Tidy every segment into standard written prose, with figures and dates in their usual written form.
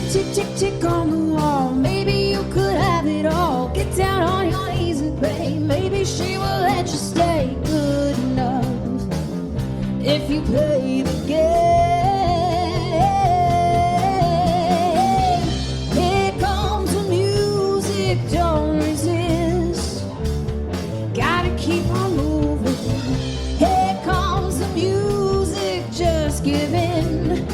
tick, tick, tick on the wall. Maybe you could have it all. Get down on your knees and pray. Maybe she will let you stay. Good enough if you play the game. Here comes the music, don't resist. Gotta keep on moving. Here comes the music, just give in.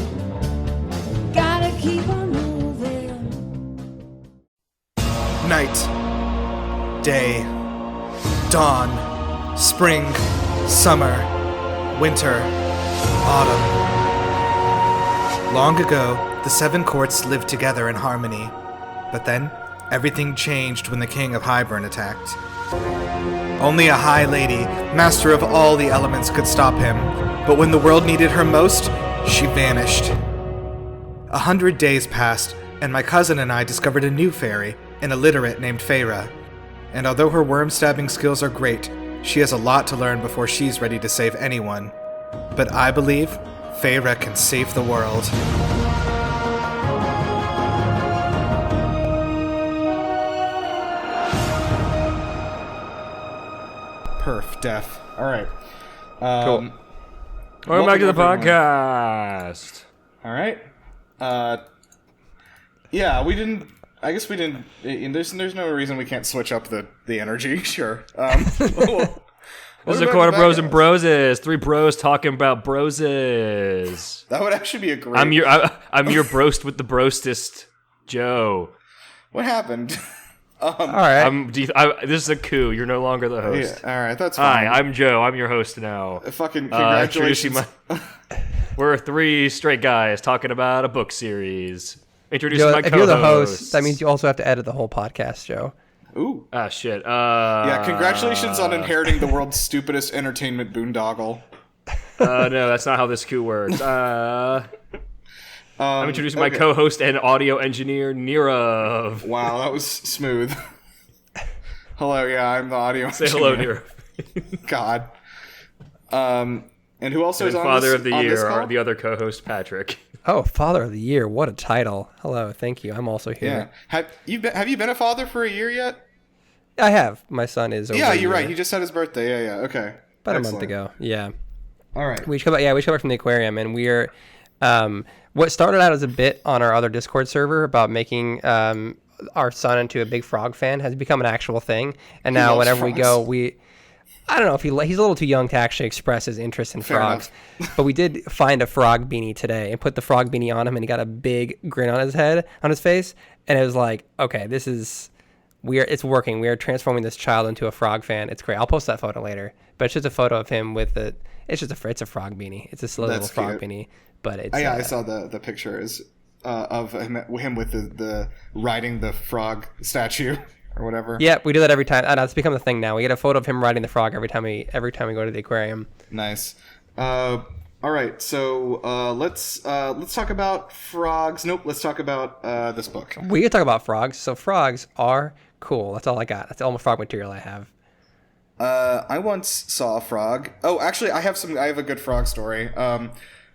Gotta keep on moving. Night, day, dawn, spring, summer, winter, autumn. Long ago, the 7 courts lived together in harmony. But then, everything changed when the king of Hybern attacked. Only a high lady, master of all the elements, could stop him. But when the world needed her most, she vanished. 100 days passed, and my cousin and I discovered a new fairy, an illiterate named Feyre. And although her worm-stabbing skills are great, she has a lot to learn before she's ready to save anyone. But I believe Feyre can save the world. Perf, def. Alright. Cool. Welcome back to the podcast. Alright. Yeah, we didn't... I guess we didn't... There's no reason we can't switch up the energy. Sure. This is a quarter bros and broses. 3 bros talking about broses. That would actually be a great... I'm your broast with the brostest, Joe. What happened? All right. This is a coup. You're no longer the host. Yeah, all right, that's fine. Hi, I'm Joe. I'm your host now. Fucking congratulations. We're 3 straight guys talking about a book series. Introducing Joe, my if co-host. you're the host, that means you also have to edit the whole podcast, Joe. Ooh. Ah, shit. Yeah, congratulations on inheriting the world's stupidest entertainment boondoggle. No, that's not how this coup works. I'm introducing my co-host and audio engineer, Nirav. Wow, that was smooth. Hello, yeah, I'm the audio Say engineer. hello, Nirav. God. And who else is on Father this, of the on Year, this call? the other co-host, Patrick. Oh, Father of the Year. What a title. Hello, thank you. I'm also here. Yeah. Have you been a father for a year yet? I have. My son is over Yeah, a you're year. right. He just had his birthday. Yeah. Okay. About Excellent. a month ago. Yeah. All right. We just come back from the aquarium, and we're what started out as a bit on our other Discord server about making our son into a big frog fan has become an actual thing. And now loves whenever frogs. we go, I don't know if he's a little too young to actually express his interest in Fair frogs. But we did find a frog beanie today and put the frog beanie on him, and he got a big grin on his face, and it was like, okay, it's working. We are transforming this child into a frog fan. It's great. I'll post that photo later. But it's just a photo of him with it's a frog beanie. It's a silly little frog beanie. But it's I saw the pictures of him with the riding the frog statue or whatever. Yeah, we do that every time. I know, it's become a thing now. We get a photo of him riding the frog every time we go to the aquarium. Nice. All right, so let's talk about frogs. Nope, let's talk about this book. We can talk about frogs. So frogs are cool. That's all I got. That's all my frog material I have. I once saw a frog. Oh, actually, I have a good frog story.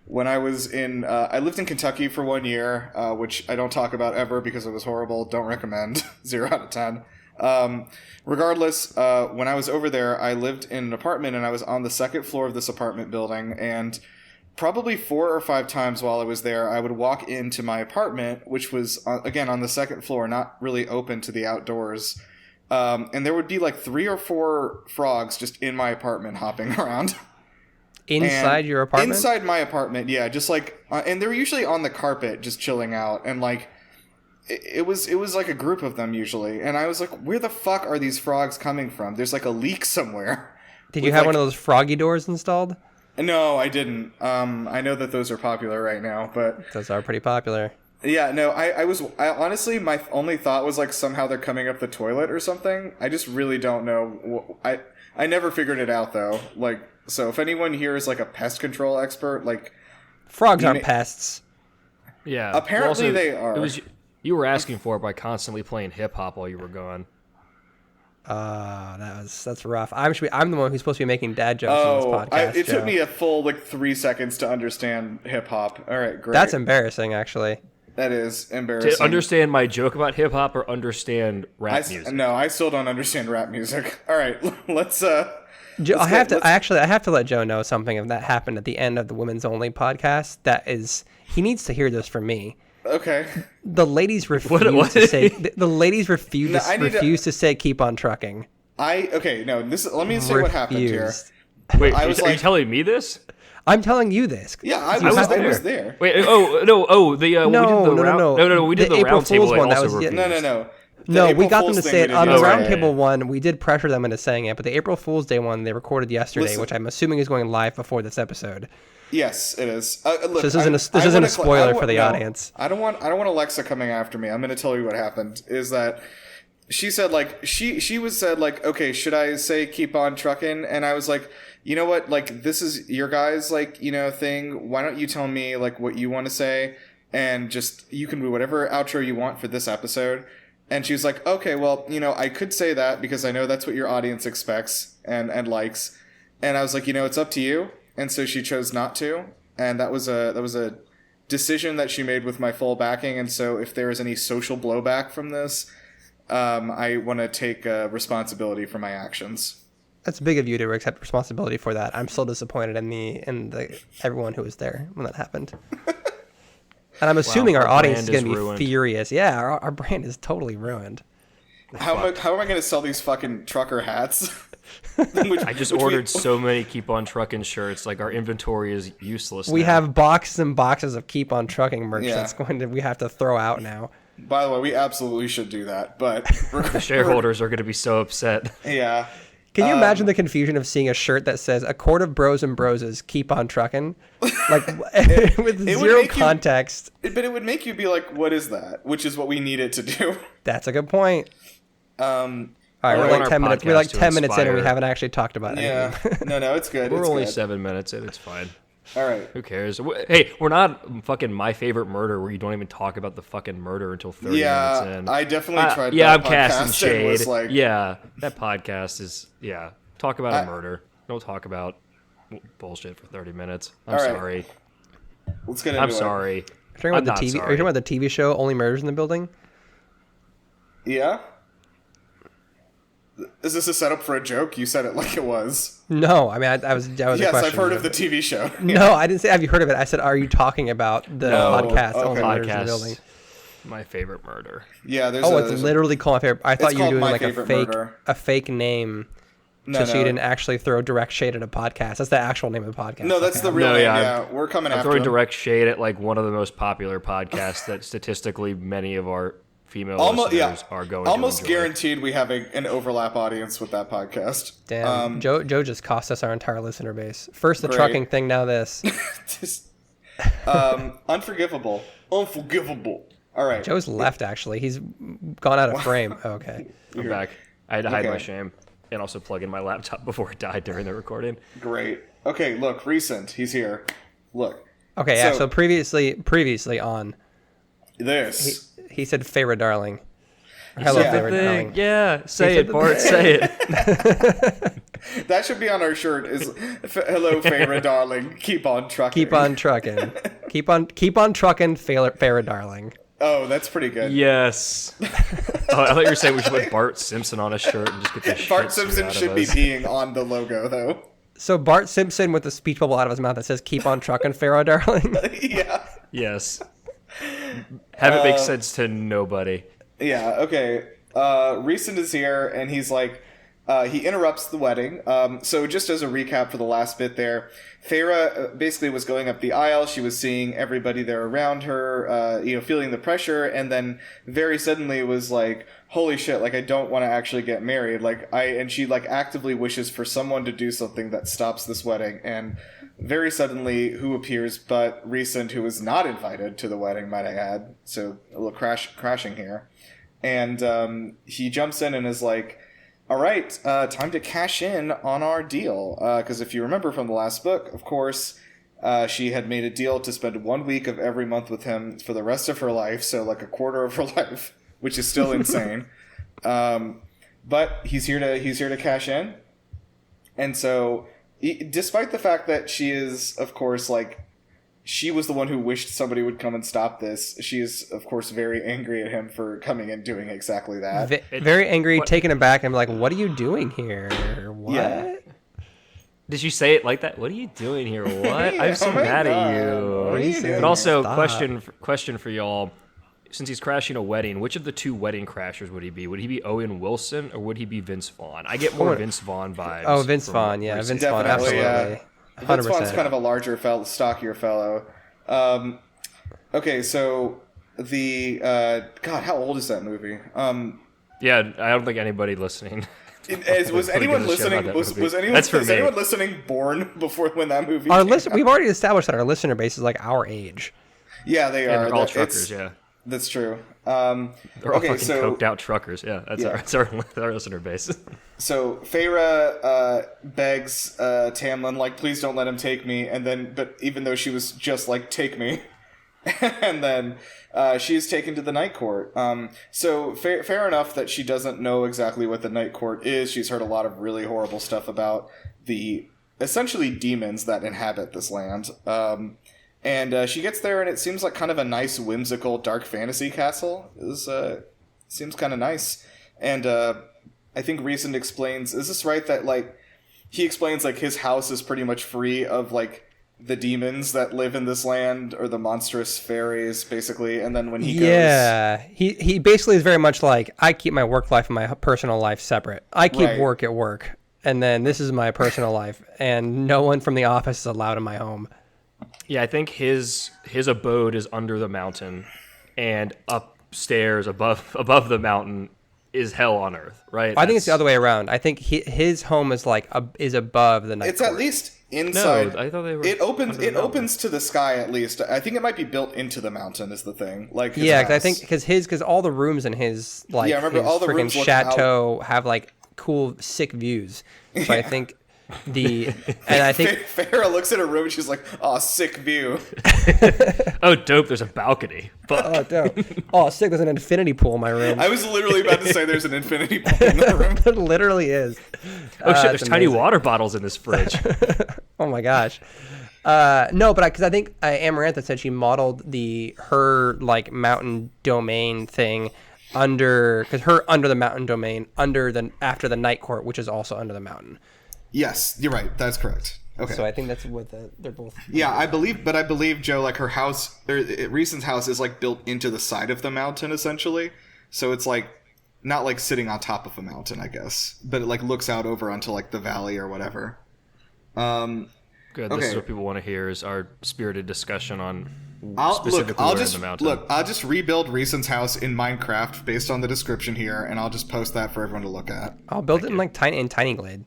When I was I lived in Kentucky for 1 year, which I don't talk about ever because it was horrible. Don't recommend. 0 out of 10. Regardless, when I was over there, I lived in an apartment, and I was on the 2nd floor of this apartment building, and probably 4 or 5 times while I was there, I would walk into my apartment, which was, again, on the 2nd floor, not really open to the outdoors. And there would be like 3 or 4 frogs just in my apartment hopping around. Inside your apartment? Inside my apartment, yeah. Just like, and they were usually on the carpet just chilling out. And like, it was like a group of them usually. And I was like, where the fuck are these frogs coming from? There's like a leak somewhere. Did you have one of those froggy doors installed? No, I didn't. I know that those are popular right now, but... Those are pretty popular. Yeah, no, I honestly, my only thought was like somehow they're coming up the toilet or something. I just really don't know. I never figured it out though. Like, so if anyone here is like a pest control expert, like... Frogs aren't pests. Yeah. Apparently they are. You were asking for it by constantly playing hip hop while you were gone. That's rough. I'm the one who's supposed to be making dad jokes on this podcast. It took me a full 3 seconds to understand hip hop. All right, great. That's embarrassing, actually. That is embarrassing. To understand my joke about hip hop or understand rap music? No, I still don't understand rap music. All right, let's. I have to let Joe know something of that happened at the end of the Women's Only podcast. That is, he needs to hear this from me. Okay. The ladies refuse to say. The ladies refuse to say "keep on trucking." Let me say what happened here. Wait, are you telling me this? I'm telling you this. Yeah, I was there. Wait, no, we did the April round Fool's table. one. That was No. No, we got them to say it on the right. roundtable one. We did pressure them into saying it, but the April Fool's Day one they recorded yesterday, which I'm assuming is going live before this episode. Yes, it is. Look, this isn't a spoiler for the audience. I don't want Alexa coming after me. I'm going to tell you what happened. Is that she said like she said like, okay, should I say keep on trucking? And I was like, you know what? Like, this is your guys' like, thing. Why don't you tell me like what you want to say, and just you can do whatever outro you want for this episode. And she was like, okay, well, I could say that because I know that's what your audience expects and likes. And I was like, it's up to you. And so she chose not to. And that was a decision that she made with my full backing. And so if there is any social blowback from this, I want to take responsibility for my actions. That's big of you to accept responsibility for that. I'm still disappointed in the everyone who was there when that happened. And I'm assuming our audience is going to be furious. Yeah, our brand is totally ruined. How am I going to sell these fucking trucker hats? I just ordered so many Keep on Trucking shirts. Like, our inventory is useless We now. have boxes and boxes of Keep on Trucking merch that's we have to throw out now. By the way, we absolutely should do that, but the shareholders are going to be so upset. Yeah. Can you imagine the confusion of seeing a shirt that says "A Court of Bros and Broses Keep on Trucking," like with zero context? But it would make you be like, "What is that?" Which is what we need it to do. That's a good point. All right, we're like 10 minutes. We're like 10 minutes in, and we haven't actually talked about it. Yeah, no, it's good. We're only 7 minutes in. It's fine. All right. Who cares? Hey, we're not fucking My Favorite Murder, where you don't even talk about the fucking murder until 30 minutes in. I definitely tried. Yeah, that I'm casting podcast shade. Like... Yeah, that podcast is talk about a murder. Don't talk about bullshit for 30 minutes. I'm sorry. Let's get into it. I'm sorry. Are you talking about the TV show Only Murders in the Building? Yeah. Is this a setup for a joke? You said it like it was. No, I mean, that was a question. Yes, I've heard of the TV show. No, I didn't say have you heard of it. I said, are you talking about the podcast Only Murders in the Building? My Favorite Murder. Yeah, it's literally called My Favorite. I thought you were doing like a fake name. So you didn't actually throw direct shade at a podcast. That's the actual name of the podcast. No, that's the real name. Yeah, we're coming after throwing direct shade at like one of the most popular podcasts that statistically many of our female listeners are going almost to guaranteed we have an overlap audience with that podcast. Damn, Joe just cost us our entire listener base. First the trucking thing, now this. Unforgivable. All right. Joe's left, actually. He's gone out of frame. Oh, okay. I'm back. I had to hide my shame and also plug in my laptop before it died during the recording. Great. Okay, look, recent. He's here. Look. Okay, yeah, so previously on this. He said favorite darling. Hello, favorite darling. Yeah, say it, Bart, say it. That should be on our shirt is hello, favorite darling. Keep on trucking. Keep on trucking. keep on trucking, favorite darling. Oh, that's pretty good. Yes. I thought you were saying we should put Bart Simpson on a shirt and just get the shit Bart Simpson should be being on the logo, though. So Bart Simpson with the speech bubble out of his mouth that says "Keep on trucking, favorite darling." Yeah. Yes. Have it make sense to nobody. Yeah, okay. Recent is here, and he's like, he interrupts the wedding. So just as a recap for the last bit there, Feyre basically was going up the aisle. She was seeing everybody there around her, feeling the pressure, and then very suddenly was like, holy shit, like, I don't want to actually get married. And she, like, actively wishes for someone to do something that stops this wedding, and very suddenly, who appears but Recent, who was not invited to the wedding, might I add. So, a little crashing here. And he jumps in and is like, all right, time to cash in on our deal. Because if you remember from the last book, of course, she had made a deal to spend 1 week of every month with him for the rest of her life. So like a quarter of her life, which is still insane. But he's here to cash in. And so, despite the fact that she is, of course, like, she was the one who wished somebody would come and stop this. She is, of course, very angry at him for coming and doing exactly that. Very angry, taken aback, and like, what are you doing here? What? Yeah. Did you say it like that? What are you doing here? What? I'm so mad at you. What are you doing? But also, Stop. question for y'all. Since he's crashing a wedding, which of the two wedding crashers would he be? Would he be Owen Wilson or would he be Vince Vaughn? I get more Vince Vaughn vibes. Oh, Vince Vaughn, yeah, Vince Vaughn, Definitely, absolutely. yeah. 100%. Vince Vaughn's kind of a larger, stockier fellow. Okay, so the God, how old is that movie? Yeah, I don't think anybody listening. Was anyone gives a shit listening? about that Was movie. anyone? That's for was me. anyone listening born before when that movie? Our came out? we've already established that our listener base is like our age. Yeah, they And are. they're all That- truckers, yeah. That's true. They're all Okay, fucking so coked out truckers. Yeah, that's our listener base. So Feyre begs Tamlin, like, please don't let him take me, and then, but even though she was just like, take me, and then she is taken to the Night Court. So fair enough that she doesn't know exactly what the Night Court is. She's heard a lot of really horrible stuff about the essentially demons that inhabit this land. And she gets there, and it seems like kind of a nice, whimsical, dark fantasy castle. Seems kind of nice. And I think Rhysand explains, is this right, that, like, he explains, like, his house is pretty much free of, like, the demons that live in this land, or the monstrous fairies, basically, and then when he goes... Yeah, he basically is very much like, I keep my work life and my personal life separate. I keep Right. work at work, and then this is my personal life, and no one from the office is allowed in my home. Yeah, I think his abode is under the mountain, and upstairs above the mountain is hell on earth, right? I think it's the other way around. I think his home is like is above the Night It's Court. at least inside. No, I thought they were. It opens. under the It mountain. opens to the sky at least. I think it might be built into the mountain. Is the thing. Like his Yeah, 'cause I house. think because all the rooms in his like Yeah, I remember his all the freaking rooms look chateau have like cool sick views. So I think I think Farrah looks at her room and she's like, "Oh, sick view." Oh, dope! There's a balcony. Fuck. oh dope. Oh sick, there's an infinity pool in my room. I was literally about to say there's an infinity pool in the room. There literally is. Oh shit! There's it's tiny amazing. water bottles in this fridge. Oh my gosh. No, but because I think Amarantha said she modeled her like mountain domain thing under the mountain domain after the Night Court, which is also under the mountain. Yes, you're right. That's correct. Okay. So I think that's what they're both. Yeah, I believe Joe, like her house, Rhysand's house is like built into the side of the mountain essentially. So it's like not like sitting on top of a mountain, I guess, but it like looks out over onto like the valley or whatever. Good. This Okay. is what people want to hear: is our spirited discussion on I'll specifically where in the mountain. I'll just rebuild Rhysand's house in Minecraft based on the description here, and I'll just post that for everyone to look at. I'll build it in like Tiny Glade.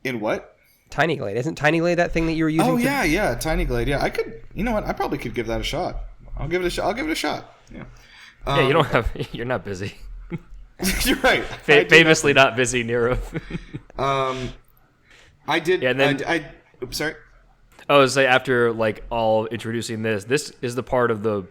In what? Tiny Glade, isn't Tiny Glade that thing that you were using? Oh yeah, Tiny Glade. Yeah, I could. You know what? I probably could give that a shot. I'll give it a shot. Yeah. Yeah, you don't have. You're not busy. You're right. I do Famously not busy, Nero. I did. Yeah, and then- I oops, sorry. I was say after like all introducing this is the part of the.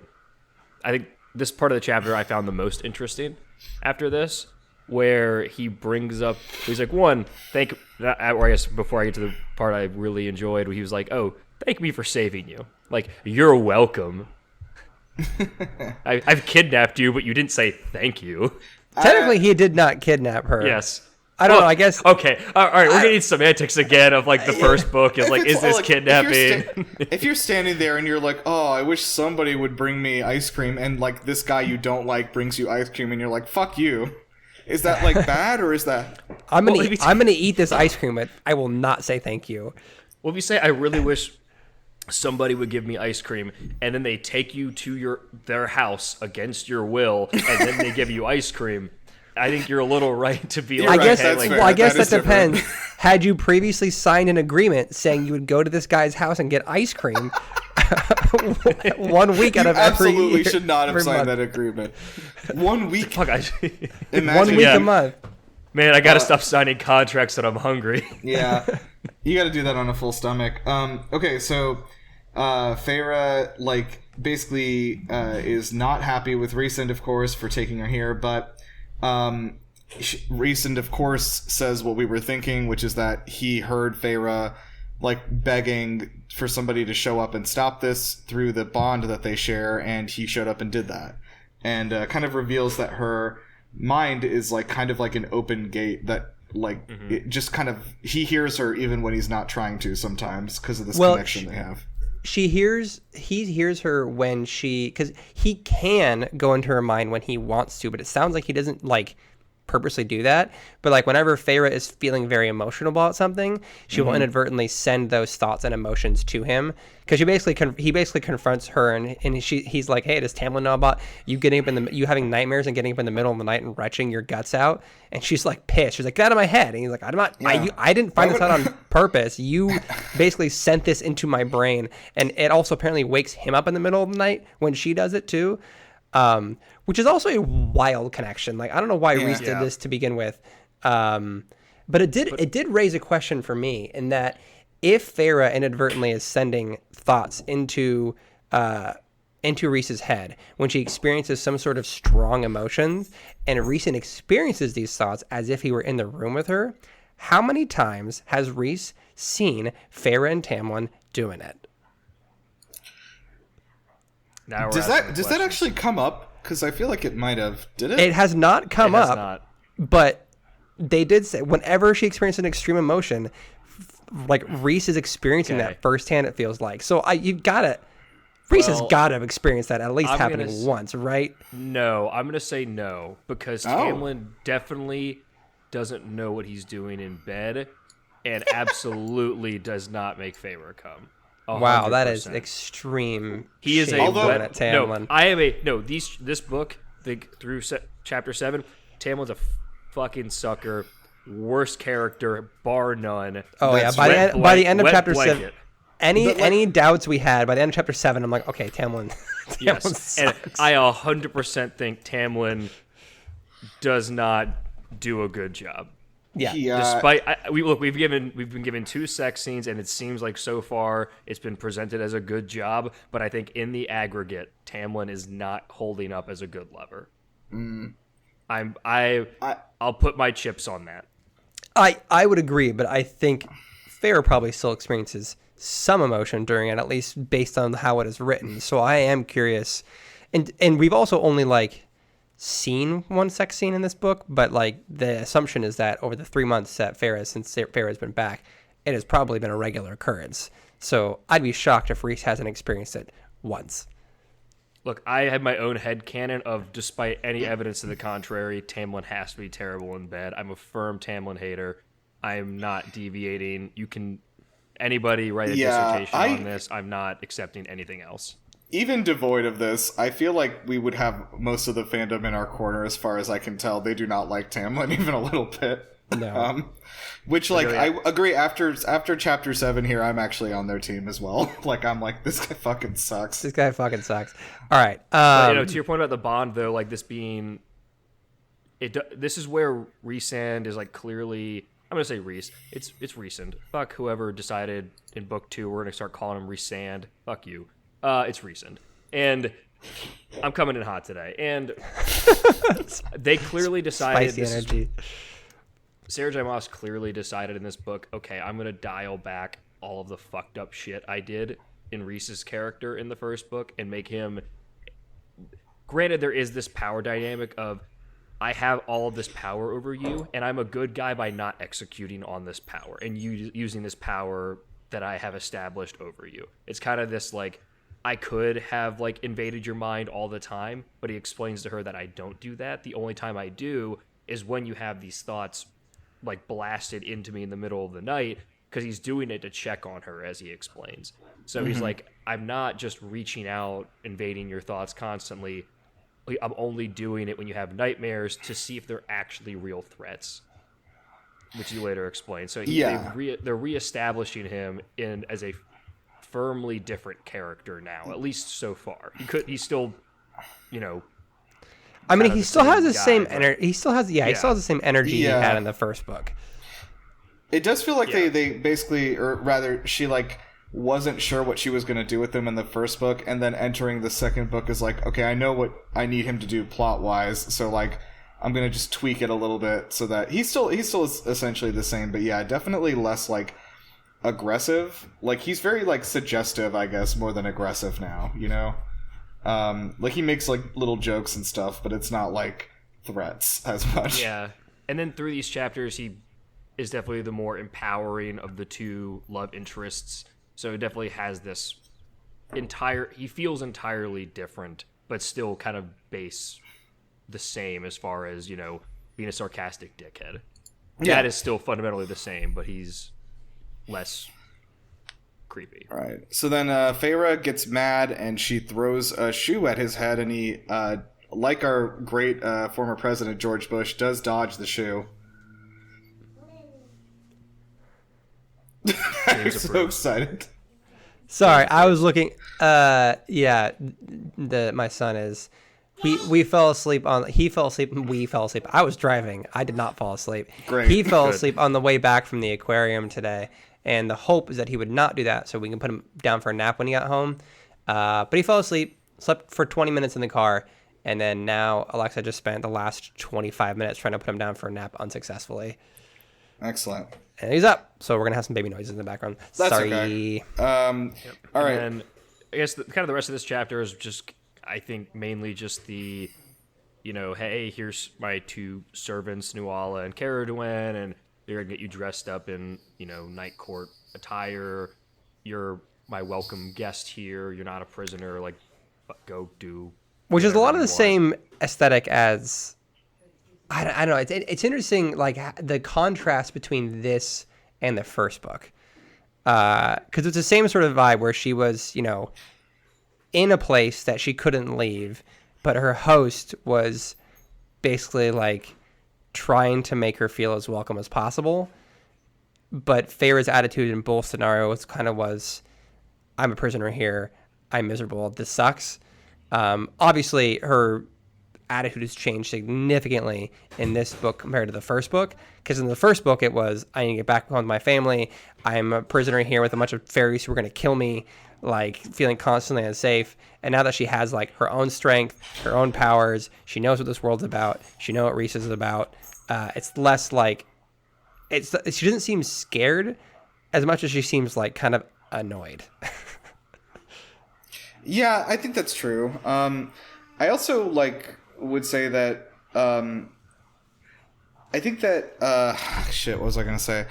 I think this part of the chapter I found the most interesting. After this, where he brings up, he's like, or I guess before I get to the part I really enjoyed, where he was like, "Oh, thank me for saving you. Like, you're welcome. I've kidnapped you, but you didn't say thank you." Technically, he did not kidnap her. Yes. I don't know. I guess. Okay. All right. We're getting semantics again of like the first book is like, If it's is this like, kidnapping? If you're standing there and you're like, "Oh, I wish somebody would bring me ice cream," and like this guy you don't like brings you ice cream, and you're like, "Fuck you," is that like bad or is that? I'm Well, if you gonna eat this ice cream, but I will not say thank you. Well, if you say, I really wish somebody would give me ice cream, and then they take you to their house against your will, and then they give you ice cream, I think you're a little right to be You're like, right, I guess. that's like, fair. Well, I guess That is that different. depends. Had you previously signed an agreement saying you would go to this guy's house and get ice cream 1 week out You of every absolutely year, should not have every signed month. that agreement. 1 week. fuck, Imagine. 1 week Yeah. a month. man, I gotta stop signing contracts that I'm hungry. Yeah, you got to do that on a full stomach. Okay, so Feyre like basically is not happy with Rhysand, of course, for taking her here, but Rhysand, of course, says what we were thinking, which is that he heard Feyre like begging for somebody to show up and stop this through the bond that they share, and he showed up and did that, and kind of reveals that her mind is like kind of like an open gate that like it just kind of he hears her even when he's not trying to sometimes because of this connection they have. He hears her when because he can go into her mind when he wants to, but it sounds like he doesn't like purposely do that. But like whenever Feyre is feeling very emotional about something, she will inadvertently send those thoughts and emotions to him, because he basically confronts her, and he's like, hey, does Tamlin know about you getting up you having nightmares and getting up in the middle of the night and retching your guts out? And she's like pissed. She's like, get out of my head. And he's like, I'm not. Yeah. I didn't find this out on purpose. You basically sent this into my brain, and it also apparently wakes him up in the middle of the night when she does it too. Which is also a wild connection. Like, I don't know why Rhys did this to begin with. But it did raise a question for me, in that if Feyre inadvertently is sending thoughts into Rhys's head when she experiences some sort of strong emotions, and Rhys experiences these thoughts as if he were in the room with her, how many times has Rhys seen Feyre and Tamlin doing it? Does that actually come up? Because I feel like it might have. Did it? It has not come up. But they did say whenever she experienced an extreme emotion, like Rhys is experiencing that firsthand. It feels like Rhys has got to have experienced that at least happening once, right? No, I'm gonna say no, because Tamlin definitely doesn't know what he's doing in bed, and absolutely does not make Feyre come. 100%. Wow, that is extreme. He is this book through chapter 7, Tamlin's a fucking sucker, worst character bar none. Oh yeah, by the end of chapter 7, any doubts we had by the end of chapter 7, I'm like, okay, Tamlin. Yes, sucks. And I 100% think Tamlin does not do a good job. Yeah. Despite we've been given 2 sex scenes, and it seems like so far it's been presented as a good job, but I think in the aggregate, Tamlin is not holding up as a good lover. I'll put my chips on that. I would agree, but I think Feyre probably still experiences some emotion during it, at least based on how it is written. So I am curious, and we've also only seen one sex scene in this book, but the assumption is that over the 3 months that since Feyre has been back, it has probably been a regular occurrence. So I'd be shocked if Rhys hasn't experienced it once. Look, I have my own headcanon of, despite any evidence to the contrary, Tamlin has to be terrible in bed. I'm a firm Tamlin hater. I'm not deviating. Anybody write a dissertation on this. I'm not accepting anything else. Even devoid of this, I feel like we would have most of the fandom in our corner. As far as I can tell, they do not like Tamlin even a little bit. No. Which, I agree. After chapter 7 here, I'm actually on their team as well. I'm like, this guy fucking sucks. This guy fucking sucks. All right. To your point about the bond, though, this being, this is where Rhysand is clearly. I'm gonna say Rhys. It's Rhysand. Fuck whoever decided in book 2 we're gonna start calling him Rhysand. Fuck you. It's Rhysand. And I'm coming in hot today. And they clearly decided. Spicy energy. Sarah J. Maas clearly decided in this book, okay, I'm going to dial back all of the fucked up shit I did in Rhys's character in the first book and make him. Granted, there is this power dynamic of, I have all of this power over you, and I'm a good guy by not executing on this power and using this power that I have established over you. It's kind of this I could have invaded your mind all the time, but he explains to her that I don't do that. The only time I do is when you have these thoughts blasted into me in the middle of the night, because he's doing it to check on her, as he explains. So he's like, I'm not just reaching out, invading your thoughts constantly. I'm only doing it when you have nightmares to see if they're actually real threats, which he later explains. So they're reestablishing him as a firmly different character now, at least so far. He's still, I mean, he still has the same energy. He still has the same energy he had in the first book. It does feel like they basically, or rather, she wasn't sure what she was going to do with him in the first book, and then entering the second book is okay, I know what I need him to do plot wise, so I'm going to just tweak it a little bit so that he still is essentially the same, but definitely less aggressive. Like, he's very, like, suggestive, I guess, more than aggressive now, you know? Like, he makes, like, little jokes and stuff, but it's not, like, threats as much. Yeah. And then through these chapters, he is definitely the more empowering of the two love interests. So it definitely has this he feels entirely different, but still kind of base the same as far as, you know, being a sarcastic dickhead. Yeah. That is still fundamentally the same, but he's less creepy. All right. So then Feyre gets mad and she throws a shoe at his head, and he, like our great former president George Bush, does dodge the shoe. I'm so excited. Sorry, I was looking. Yeah, my son is. We fell asleep on. He fell asleep. And we fell asleep. I was driving. I did not fall asleep. Great. He fell asleep on the way back from the aquarium today, and the hope is that he would not do that, so we can put him down for a nap when he got home. But he fell asleep. Slept for 20 minutes in the car, and then now Alexa just spent the last 25 minutes trying to put him down for a nap unsuccessfully. Excellent. And he's up, so we're gonna have some baby noises in the background. That's Sorry. okay. All right. And I guess kind of the rest of this chapter is just, I think, mainly just the, you know, hey, here's my two servants, Nuala and Caradwen, and they're gonna get you dressed up in, you know, night court attire. You're my welcome guest here. You're not a prisoner. Like, go do. Which is a lot of the want. same aesthetic as. I don't know. It's interesting, like the contrast between this and the first book, because it's the same sort of vibe where she was, you know, in a place that she couldn't leave, but her host was basically like trying to make her feel as welcome as possible. But Feyre's attitude in both scenarios kind of was, "I'm a prisoner here. I'm miserable. This sucks." Obviously, her attitude has changed significantly in this book compared to the first book, because in the first book it was, I need to get back home to my family, I'm a prisoner here with a bunch of fairies who are going to kill me, like feeling constantly unsafe. And now that she has like her own strength, her own powers, she knows what this world's about, she knows what Reese is about, it's less like she doesn't seem scared as much as she seems like kind of annoyed. Yeah, I think that's true. I also would say that I think that shit, what was I gonna say?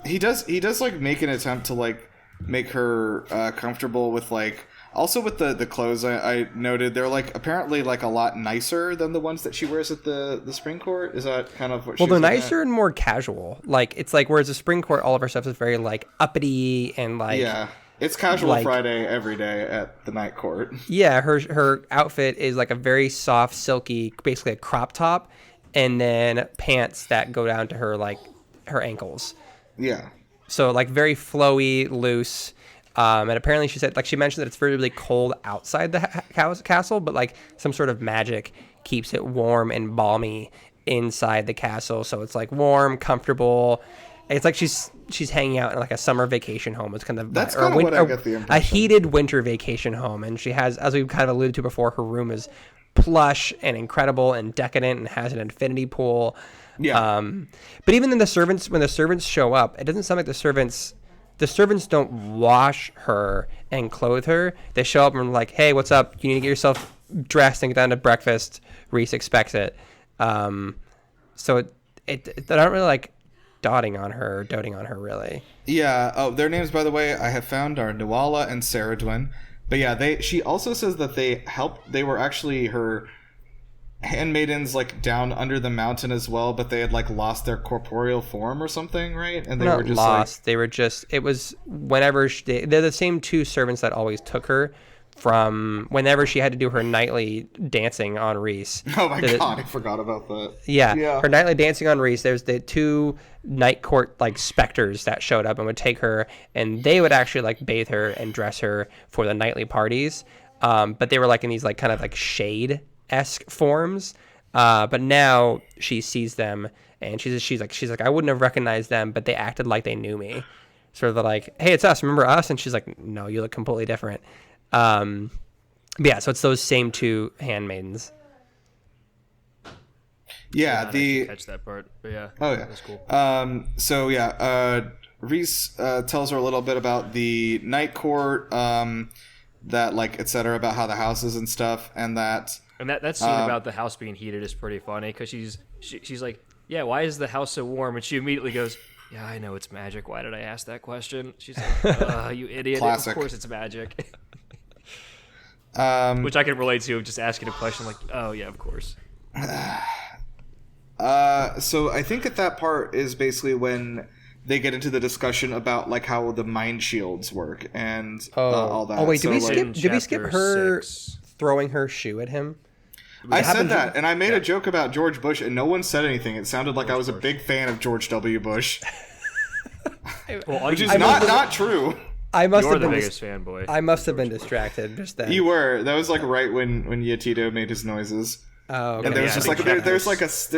He does like make an attempt to like make her comfortable with like, also with the clothes. I noted they're like apparently like a lot nicer than the ones that she wears at the spring court. Is that kind of what? Well, they're nicer and more casual. Like it's like, whereas the spring court, all of her stuff is very like uppity and like, yeah. It's casual like, Friday every day at the night court. Yeah, her outfit is like a very soft, silky, basically a crop top, and then pants that go down to her like her ankles. Yeah. So like very flowy, loose. And apparently she said, like she mentioned that it's really, really cold outside the castle, but like some sort of magic keeps it warm and balmy inside the castle. So it's like warm, comfortable. It's like she's hanging out in like a summer vacation home. It's kind of that's kind of what I get the impression. A heated winter vacation home, and she has, as we've kind of alluded to before, her room is plush and incredible and decadent and has an infinity pool. Yeah. But even then, when the servants show up, it doesn't sound like the servants don't wash her and clothe her. They show up and are like, "Hey, what's up? You need to get yourself dressed and get down to breakfast. Reese expects it." So they're not really like doting on her really. Yeah. Oh, their names, by the way, I have found are Nuala and Caradwen. But yeah, she also says that they were actually her handmaidens like down under the mountain as well, but they had like lost their corporeal form or something, right? And they were just lost. Like, they were just, it was whenever they're the same two servants that always took her from whenever she had to do her nightly dancing on Reese. Oh my god, I forgot about that. Yeah, her nightly dancing on Reese. There's the two night court like specters that showed up and would take her, and they would actually like bathe her and dress her for the nightly parties. But they were like in these like kind of like shade-esque forms. But now she sees them and she's like, I wouldn't have recognized them, but they acted like they knew me. Sort of like, hey, it's us. Remember us? And she's like, no, you look completely different. But yeah, so it's those same two handmaidens. Yeah, I didn't catch that part, but yeah. Oh yeah, that's cool. So yeah, Reese tells her a little bit about the night court, that like etc. about how the house is and stuff, and that scene about the house being heated is pretty funny because she's like, yeah, why is the house so warm? And she immediately goes, yeah, I know it's magic. Why did I ask that question? She's like, you idiot. Classic. Of course it's magic. Which I can relate to, just asking a question like, oh yeah, of course. So I think that part is basically when they get into the discussion about like how the mind shields work and all that. Oh wait, so, did we skip her throwing her shoe at him? I said that, and I made a joke about George Bush, and no one said anything. It sounded like I was a big fan of George W. Bush, which is not true. I must You're have the been biggest fanboy. I must have been distracted just then. You were. That was like right when Yatito made his noises. Oh, okay. And there's just like there's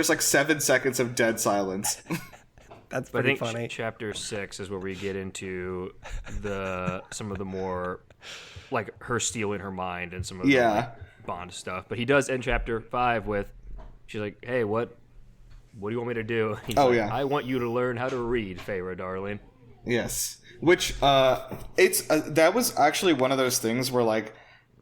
like 7 seconds of dead silence. That's pretty I think funny. Chapter 6 is where we get into some of the more like her stealing her mind and some of the like, Bond stuff. But he does end Chapter 5 with, she's like, hey, what do you want me to do? He's like, I want you to learn how to read, Feyre, darling. Yes. Which that was actually one of those things where like,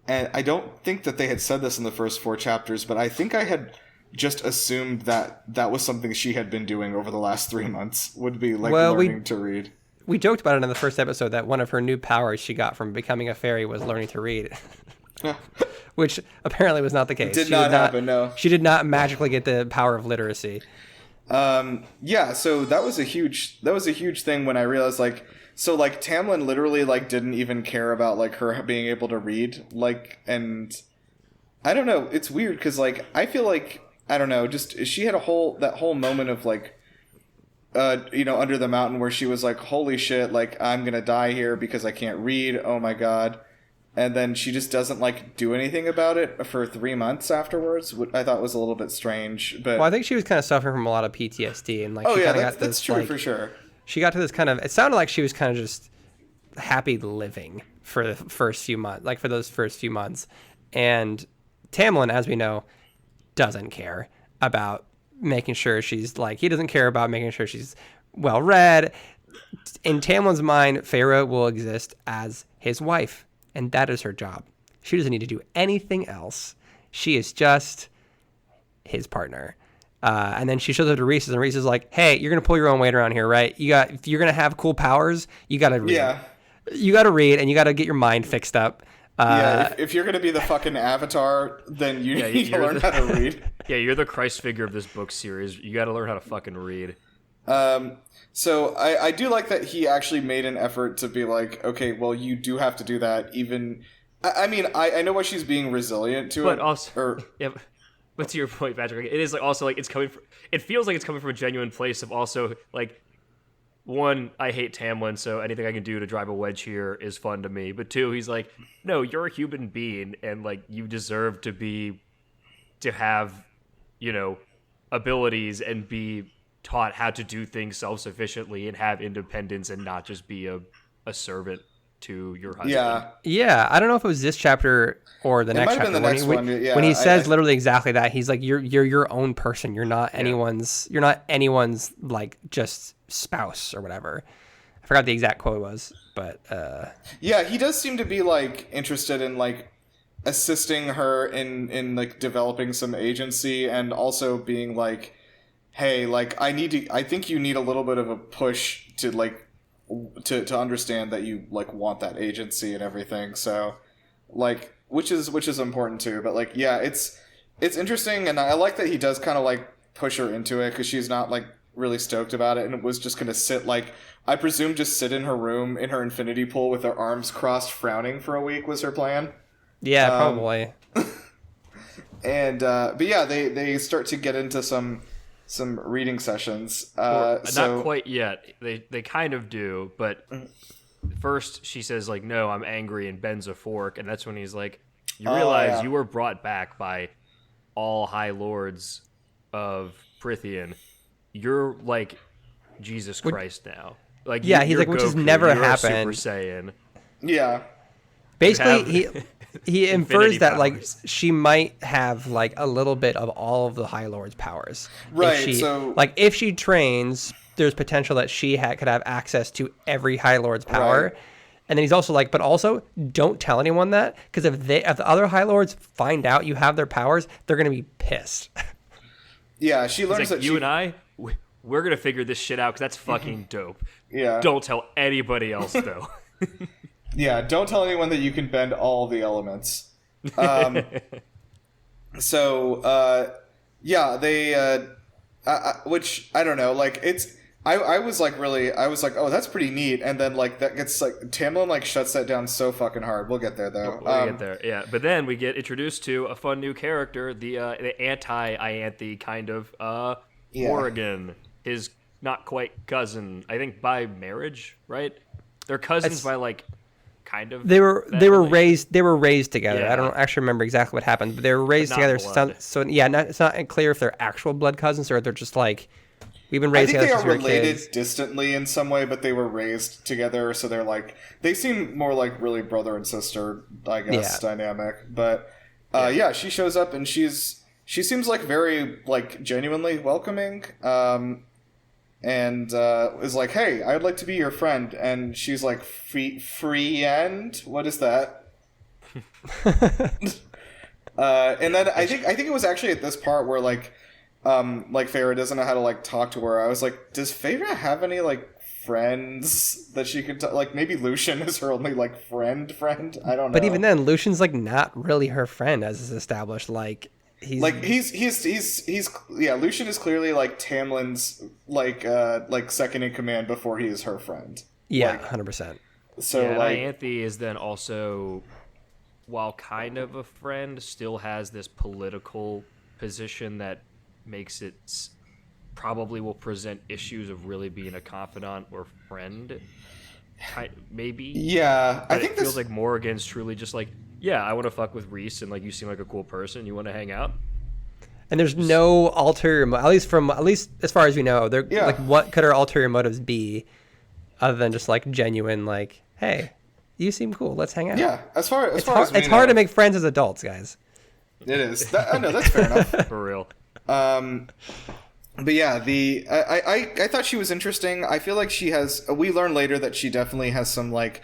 and I don't think that they had said this in the first 4 chapters, but I think I had just assumed that was something she had been doing over the last 3 months, would be like learning to read. We joked about it in the first episode that one of her new powers she got from becoming a fairy was learning to read. Which apparently was not the case. Did not happen, no. She did not magically get the power of literacy. Yeah, so that was a huge thing when I realized like, so like Tamlin literally like didn't even care about like her being able to read, like, and I don't know, it's weird because like I feel like, I don't know, just she had that whole moment of like under the mountain where she was like, holy shit, like I'm gonna die here because I can't read, oh my god. And then she just doesn't like do anything about it for 3 months afterwards, which I thought was a little bit strange. But well, I think she was kind of suffering from a lot of PTSD, and like that's true, like, for sure. She got to this kind of, it sounded like she was kind of just happy living for the first few months, like for those first few months. And Tamlin, as we know, doesn't care about making sure she's like, he doesn't care about making sure she's well read. In Tamlin's mind, Feyre will exist as his wife. And that is her job. She doesn't need to do anything else. She is just his partner. And then she shows up to Reese, and Reese is like, hey, you're going to pull your own weight around here, right? If you're going to have cool powers, you got to read. Yeah. You got to read, and you got to get your mind fixed up. If you're going to be the fucking Avatar, then you need to learn how to read. Yeah, you're the Christ figure of this book series. You got to learn how to fucking read. So I do like that he actually made an effort to be like, okay, well, you do have to do that. Even, I mean, I know why she's being resilient to but it. Also, but to your point, Patrick, it is like also like it feels like it's coming from a genuine place of also like, one, I hate Tamlin, so anything I can do to drive a wedge here is fun to me. But two, he's like, no, you're a human being, and like you deserve to have, abilities and be taught how to do things self-sufficiently and have independence and not just be a servant to your husband. Yeah. I don't know if it was this chapter or the next chapter. When he says literally exactly that, he's like, you're your own person. You're not anyone's. You're not anyone's like just spouse or whatever. I forgot the exact quote was, but he does seem to be like interested in like assisting her in like developing some agency and also being like, hey, like I think you need a little bit of a push to like to understand that you like want that agency and everything. So like which is important too. But like it's interesting, and I like that he does kind of like push her into it because she's not like really stoked about it, and it was just gonna sit like, I presume, just sit in her room in her infinity pool with her arms crossed, frowning for a week was her plan. Yeah, probably. And but yeah, they start to get into some reading sessions. Not quite yet. They kind of do, but first she says like, no, I'm angry, and bends a fork, and that's when he's like, you realize you were brought back by all high lords of Prithian. You're like Jesus Christ now. Like he's like, which has never happened. Super Saiyan. Yeah. Basically, he infers that like she might have like a little bit of all of the High Lord's powers. Right. So like if she trains there's potential that she could have access to every High Lord's power. Right. And then he's also like, but also don't tell anyone that, because if the other High Lords find out you have their powers, they're going to be pissed. Yeah, she learns that you and I, we're going to figure this shit out because that's fucking dope. Yeah. Don't tell anybody else, though. Yeah, don't tell anyone that you can bend all the elements. Yeah, they, which, I don't know, like, it's, I was like, oh, that's pretty neat, and then, like, that gets, like, Tamlin, like, shuts that down so fucking hard. We'll get there, though. We'll get there, yeah. But then we get introduced to a fun new character, the anti-Ianthe kind of, Oregon, his not quite cousin, I think by marriage, right? They're cousins by, like, kind of. They were raised together. Yeah. I don't actually remember exactly what happened, but they were raised together. So yeah, it's not clear if they're actual blood cousins or they're just like we've been raised together since we were kids. I think they are related distantly in some way, but they were raised together, so they're like they seem more like really brother and sister, I guess, dynamic. But yeah, she shows up and she seems like very like genuinely welcoming. And is like, hey, I'd like to be your friend. And she's like, friend? What is that? And then I think it was actually at this part where like Feyre doesn't know how to like talk to her. I was like, does Feyre have any like friends that she could like? Maybe Lucian is her only like friend. I don't know. But even then, Lucian's like not really her friend, as is established. Like. Lucian is clearly like Tamlin's like second in command before he is her friend. Yeah, 100%. So like Ianthe is then also, while kind of a friend, still has this political position that makes it probably will present issues of really being a confidant or friend. Maybe. Yeah, but I think it feels like Morrigan's truly just like, yeah, I want to fuck with Rhys, and like you seem like a cool person. You want to hang out? And there's no ulterior, at least as far as we know, like what could her ulterior motives be, other than just like genuine, like, hey, you seem cool, let's hang out. Yeah, as far as it's hard to make friends as adults, guys. It is. I know that's fair enough. For real. But yeah, I thought she was interesting. I feel like she has. We learn later that she definitely has some like.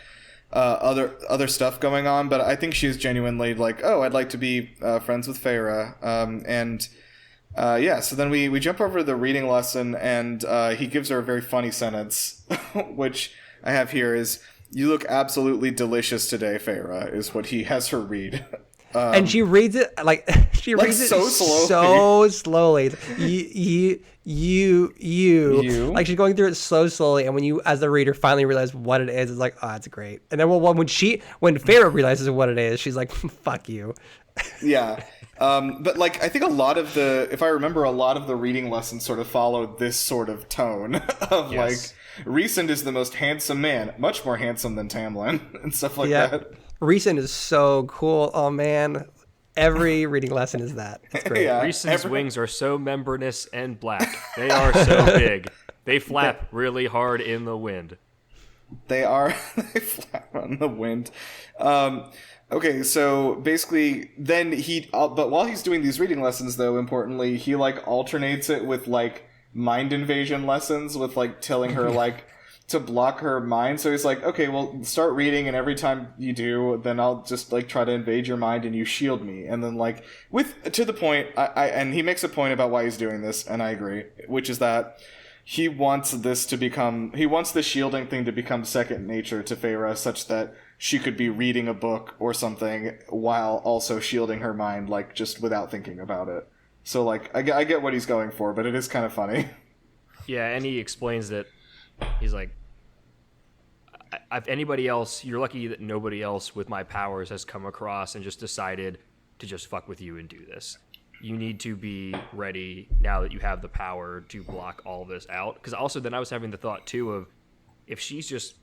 Other stuff going on, but I think she's genuinely like, oh, I'd like to be friends with Feyre, so then we jump over to the reading lesson, and he gives her a very funny sentence, which I have here is, "You look absolutely delicious today, Feyre," is what he has her read. And she reads it like reads it so slowly. You like she's going through it so slowly, and when you as the reader finally realize what it is, it's like, oh, it's great. And then when Feyre realizes what it is, she's like, fuck you. Yeah. But like I think if I remember, a lot of the reading lessons sort of followed this sort of tone of like Rhysand is the most handsome man, much more handsome than Tamlin and stuff like that. Rhysand is so cool. Oh man, every reading lesson is that. It's great. Yeah, Rhysand's wings are so membranous and black. They are so big. They flap really hard in the wind. They flap on the wind. Okay, so basically, then but while he's doing these reading lessons, though, importantly, he like alternates it with like mind invasion lessons, with like telling her like. To block her mind. So he's like, okay, well, start reading, and every time you do, then I'll just like try to invade your mind and you shield me. And then like to the point, and he makes a point about why he's doing this, and I agree, which is that he wants the shielding thing to become second nature to Feyre, such that she could be reading a book or something while also shielding her mind, like just without thinking about it. So like, I get what he's going for, but it is kind of funny. Yeah, and he explains that he's like, if anybody else, you're lucky that nobody else with my powers has come across and just decided to just fuck with you and do this. You need to be ready now that you have the power to block all this out. Because also then I was having the thought too of if she's just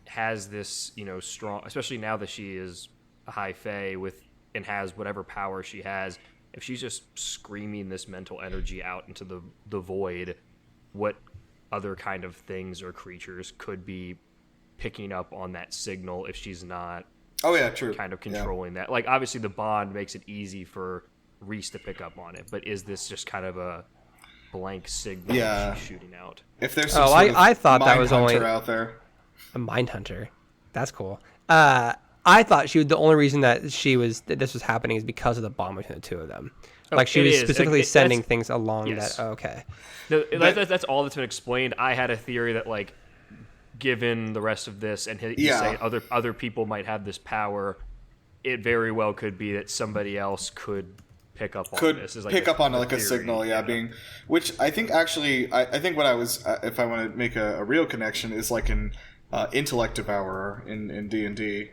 has this, strong, especially now that she is a high fae and has whatever power she has, if she's just screaming this mental energy out into the void, what other kind of things or creatures could be picking up on that signal if she's not kind of controlling that? Like obviously the bond makes it easy for Rhys to pick up on it, but is this just kind of blank signal Yeah. she's shooting out. If there's some sort of I thought that mind was hunter only out there. a mind hunter. That's cool. I thought the only reason that this was happening is because of the bond between the two of them. Like she it was is. specifically Like, sending that's- things along yes. that. Okay. No, that's all that's been explained. I had a theory that, like, given the rest of this, and he's saying other people might have this power, it very well could be that somebody else could pick up on this. Is like pick up on like a theory, signal, being, which I think actually, I think what I was, if I want to make a real connection, is like an intellect devourer in D&D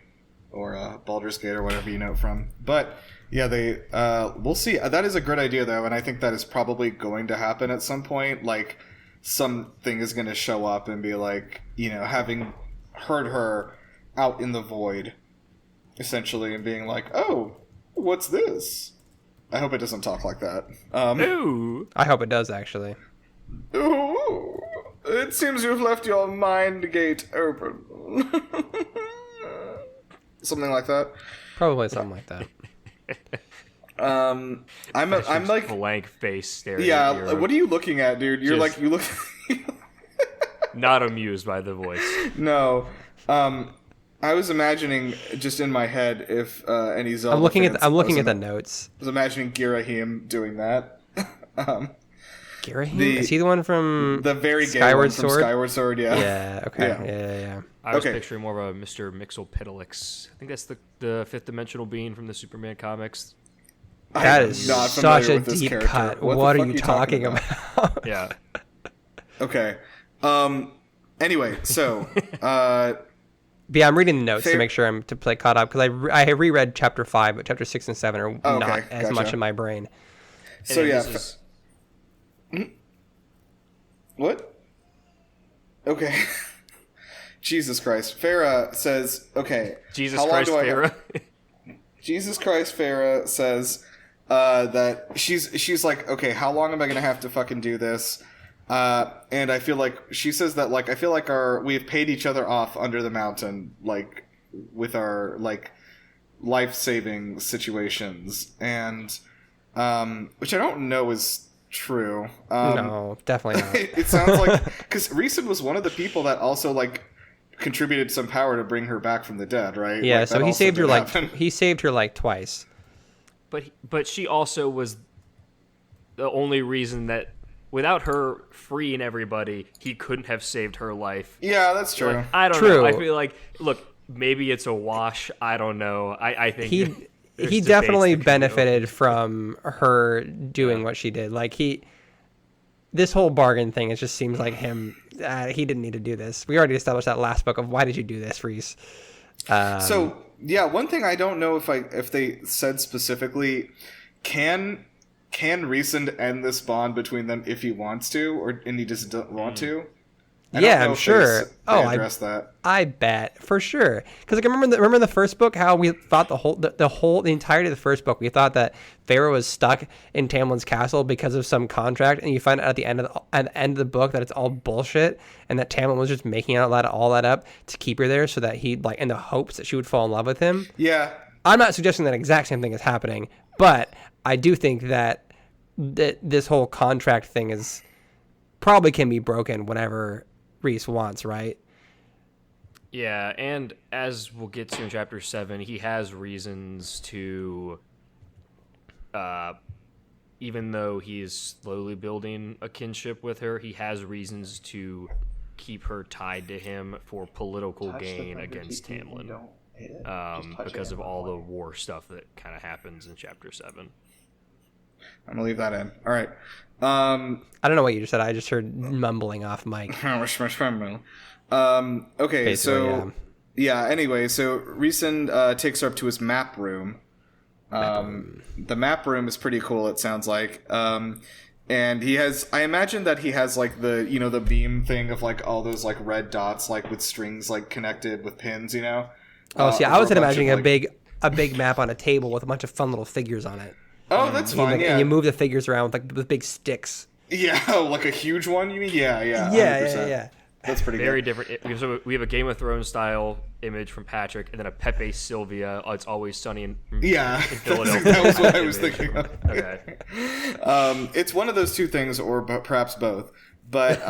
or Baldur's Gate or whatever you know it from. But yeah, we'll see. That is a good idea though, and I think that is probably going to happen at some point. Like something is going to show up and be like, having heard her out in the void, essentially, and being like, oh, what's this? I hope it doesn't talk like that. Ooh. I hope it does, actually. Ooh, it seems you've left your mind gate open. Something like that. Probably something like that. I'm like blank face staring. Yeah, at what are you looking at, dude? You're Just- like, you look. not amused by the voice. No. I was imagining just in my head if any Zelda. I'm looking fans, at the notes. I was imagining Girahim doing that. Girahim? Is he the one from The very gay Skyward one from Sword? Skyward Sword, yeah. Yeah. Okay. Yeah. Yeah. I was Okay. picturing more of a Mr. Mixolydic. I think that's the fifth dimensional being from the Superman comics. That I'm is not such familiar a with this deep character. cut. What the What are fuck you talking about? Yeah. Okay. Anyway, so Yeah, I'm reading the notes to Fair- make sure I'm to play caught up because I reread chapter 5, but chapter 6 and 7 are Oh, not okay, as gotcha. much in my brain. so And yeah. this is- What? Okay. Jesus Christ. Farah says, okay. Jesus how long Christ, do I have- Farah. Jesus Christ, Farah says that she's like, okay, how long am I gonna have to fucking do this? And I feel like she says that like I feel like we've paid each other off under the mountain, like with our like life-saving situations, and which I don't know is true. No, definitely not. It sounds like because Reeson was one of the people that also like contributed some power to bring her back from the dead, right? Yeah, Like, so that he also saved her did like happen. he saved her like twice. But she also was the only reason that without her freeing everybody, he couldn't have saved her life. Yeah, that's true. Like, I don't True. know. I feel like, look, maybe it's a wash. I don't know. I think He there's he debates definitely that can go. benefited from her doing what she did. Like this whole bargain thing, it just seems like him. He didn't need to do this. We already established that last book of why did you do this, Reese? So yeah, one thing I don't know if they said specifically, can Reeson end this bond between them if he wants to, and he just doesn't want to? I don't Yeah, know I'm if sure. They address that. I bet for sure. Because like remember the first book, how we thought the entirety of the first book, we thought that Feyre was stuck in Tamlin's castle because of some contract, and you find out at the end of the book that it's all bullshit, and that Tamlin was just making all that up to keep her there, so that he like in the hopes that she would fall in love with him. Yeah. I'm not suggesting that exact same thing is happening, but I do think that this whole contract thing is probably can be broken whenever Reese wants, right? Yeah, and as we'll get to in chapter 7, he has reasons to, even though he's slowly building a kinship with her, he has reasons to keep her tied to him for political gain against Tamlin, because of all the war stuff that kind of happens in chapter 7. I'm gonna leave that in. All right. I don't know what you just said. I just heard mumbling off mic. Okay, Basically, so yeah. Anyway, so Reeson takes her up to his map room. The map room is pretty cool. It sounds like, and he has. I imagine that he has like the beam thing of like all those like red dots like with strings like connected with pins. Oh, see, I was over a bunch imagining of, a big map on a table with a bunch of fun little figures on it. Oh, that's fine. Yeah. And you move the figures around with big sticks. Yeah, like a huge one. You mean? Yeah. Yeah. That's pretty Very good. different. So we have a Game of Thrones style image from Patrick, and then a Pepe Sylvia. It's always sunny in Yeah, Philadelphia. that was what I was image. thinking of. Okay. It's one of those two things, or perhaps both. But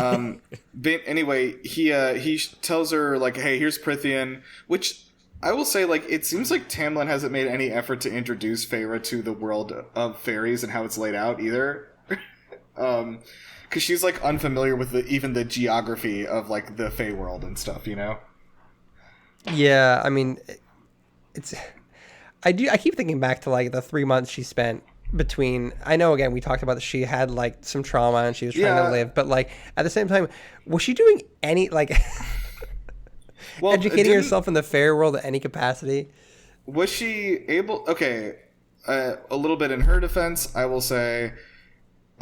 anyway, he tells her like, "Hey, here's Prithian," which I will say, like, it seems like Tamlin hasn't made any effort to introduce Feyre to the world of fairies and how it's laid out either. Because she's like unfamiliar with even the geography of like the Fey world and stuff, you know? Yeah, I mean, it's. I keep thinking back to like the 3 months she spent between. I know, again, we talked about that she had like some trauma and she was trying to live, but like at the same time, was she doing any like Well, educating herself in the Fey world at any capacity? Was she able? Okay, a little bit in her defense, I will say.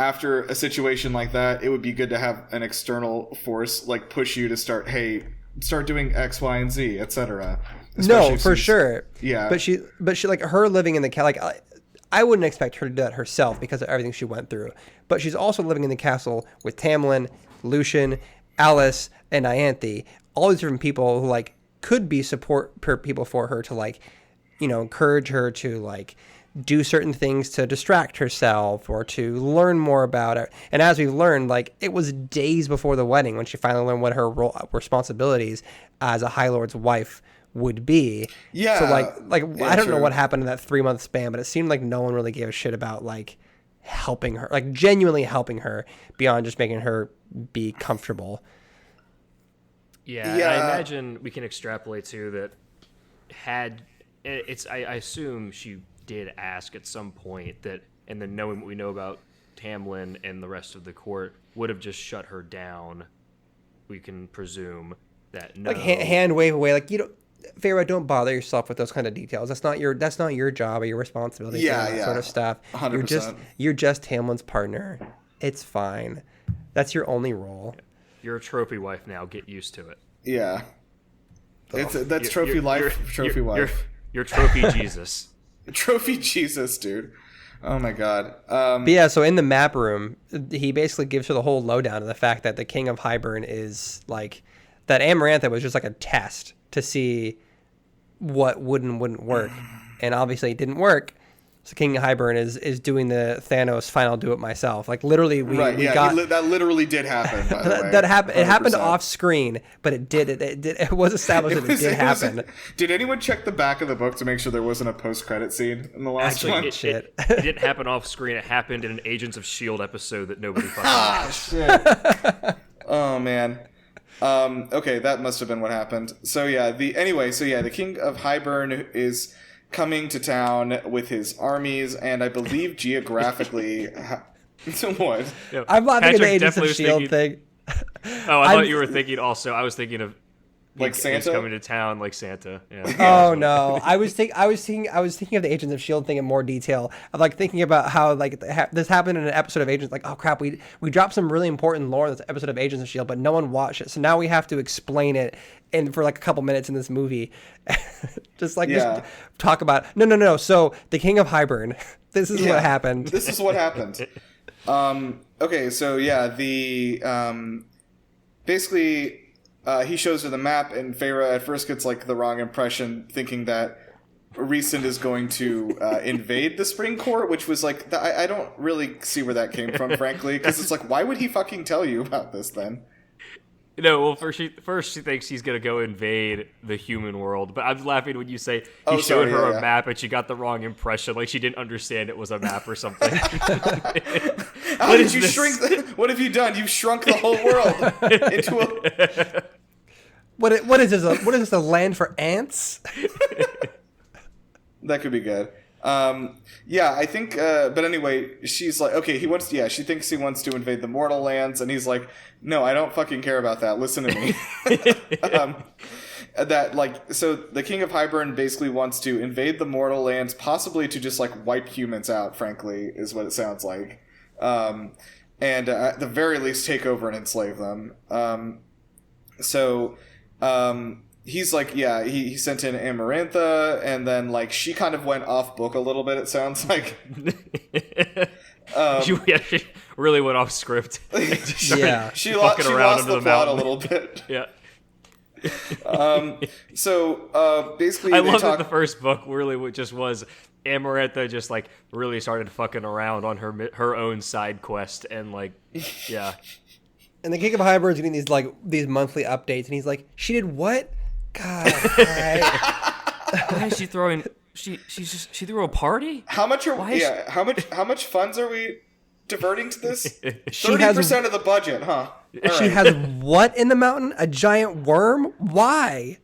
After a situation like that, it would be good to have an external force like push you to start doing X, Y, and Z, etc. No, for sure. Yeah, but she like her living in the like I wouldn't expect her to do that herself because of everything she went through. But she's also living in the castle with Tamlin, Lucian, Alice, and Ianthe. All these different people who like could be support people for her to like, you know, encourage her to like do certain things to distract herself or to learn more about it. And as we've learned, like it was days before the wedding when she finally learned what her responsibilities as a High Lord's wife would be. Yeah. So like yeah, I don't know true. what happened in that 3 month span, but it seemed like no one really gave a shit about like helping her, like genuinely helping her beyond just making her be comfortable. Yeah, Yeah. I imagine we can extrapolate too that I assume she did ask at some point that, and then knowing what we know about Tamlin and the rest of the court would have just shut her down. We can presume that no. Like hand wave away, like, you know, Feyre, don't bother yourself with those kind of details. That's not your job or your responsibility. Yeah, that yeah. sort of stuff. 100%. You're just Tamlin's partner. It's fine. That's your only role. You're a trophy wife now. Get used to it. Yeah. That's You're- trophy you're- life, you're- trophy you're- wife. You're trophy Jesus. Trophy Jesus, dude. Oh my god. But yeah, so in the map room, he basically gives her the whole lowdown of the fact that the King of Hybern is like that. Amarantha was just like a test to see what would and wouldn't work, and obviously it didn't work. So King of Hybern is doing the Thanos final do it myself. Like literally, we got that literally did happen. By the way, that happened. It happened 100%. off screen, but it did. It was established that it did happen. Did anyone check the back of the book to make sure there wasn't a post-credit scene in the last Actually, one? it didn't happen off screen. It happened in an Agents of S.H.I.E.L.D. episode that nobody fucking watched. Shit. Oh man. Okay, that must have been what happened. So yeah, the King of Hybern is coming to town with his armies, and I believe geographically. So what? Yeah, I'm not thinking the Patrick Agents of definitely was S.H.I.E.L.D. thinking- thing. Oh, I thought you were thinking also. I was thinking of Like he's Santa? coming to town like Santa. Yeah. Oh no! I was thinking of the Agents of S.H.I.E.L.D. thing in more detail. Of like thinking about how like this happened in an episode of Agents. Like, oh crap, we dropped some really important lore in this episode of Agents of S.H.I.E.L.D., but no one watched it. So now we have to explain it for like a couple minutes in this movie. just talk about no. So the King of Hybern. This is what happened. This is what happened. Okay, so yeah, the basically. He shows her the map, and Feyre at first gets like the wrong impression, thinking that Rhysand is going to invade the Spring Court, which was like I don't really see where that came from, frankly, because it's like, why would he fucking tell you about this then? No, well, first she thinks he's gonna go invade the human world, but I'm laughing when you say he showed her a map and she got the wrong impression, like she didn't understand it was a map or something. How did you shrink? What have you done? You've shrunk the whole world into a. What is this? What is this? A land for ants? That could be good. Yeah, I think. But anyway, she's like, okay, she thinks he wants to invade the mortal lands, and he's like, no, I don't fucking care about that. Listen to me. So the King of Hybern basically wants to invade the mortal lands, possibly to just like wipe humans out. Frankly, is what it sounds like, and at the very least take over and enslave them. He's like, yeah, he sent in Amarantha, and then like she kind of went off book a little bit. It sounds like. really went off script. Yeah. She lost the plot a little bit. Yeah. So basically, I love that the first book really just was Amarantha just like really started fucking around on her own side quest and like, yeah. And the King of Hybrid's getting these monthly updates, and he's like, "She did what? God, Why is she throwing? She threw a party? How much funds are we diverting to this? 30% of the budget, huh? All she right. has what in the mountain? A giant worm? Why?"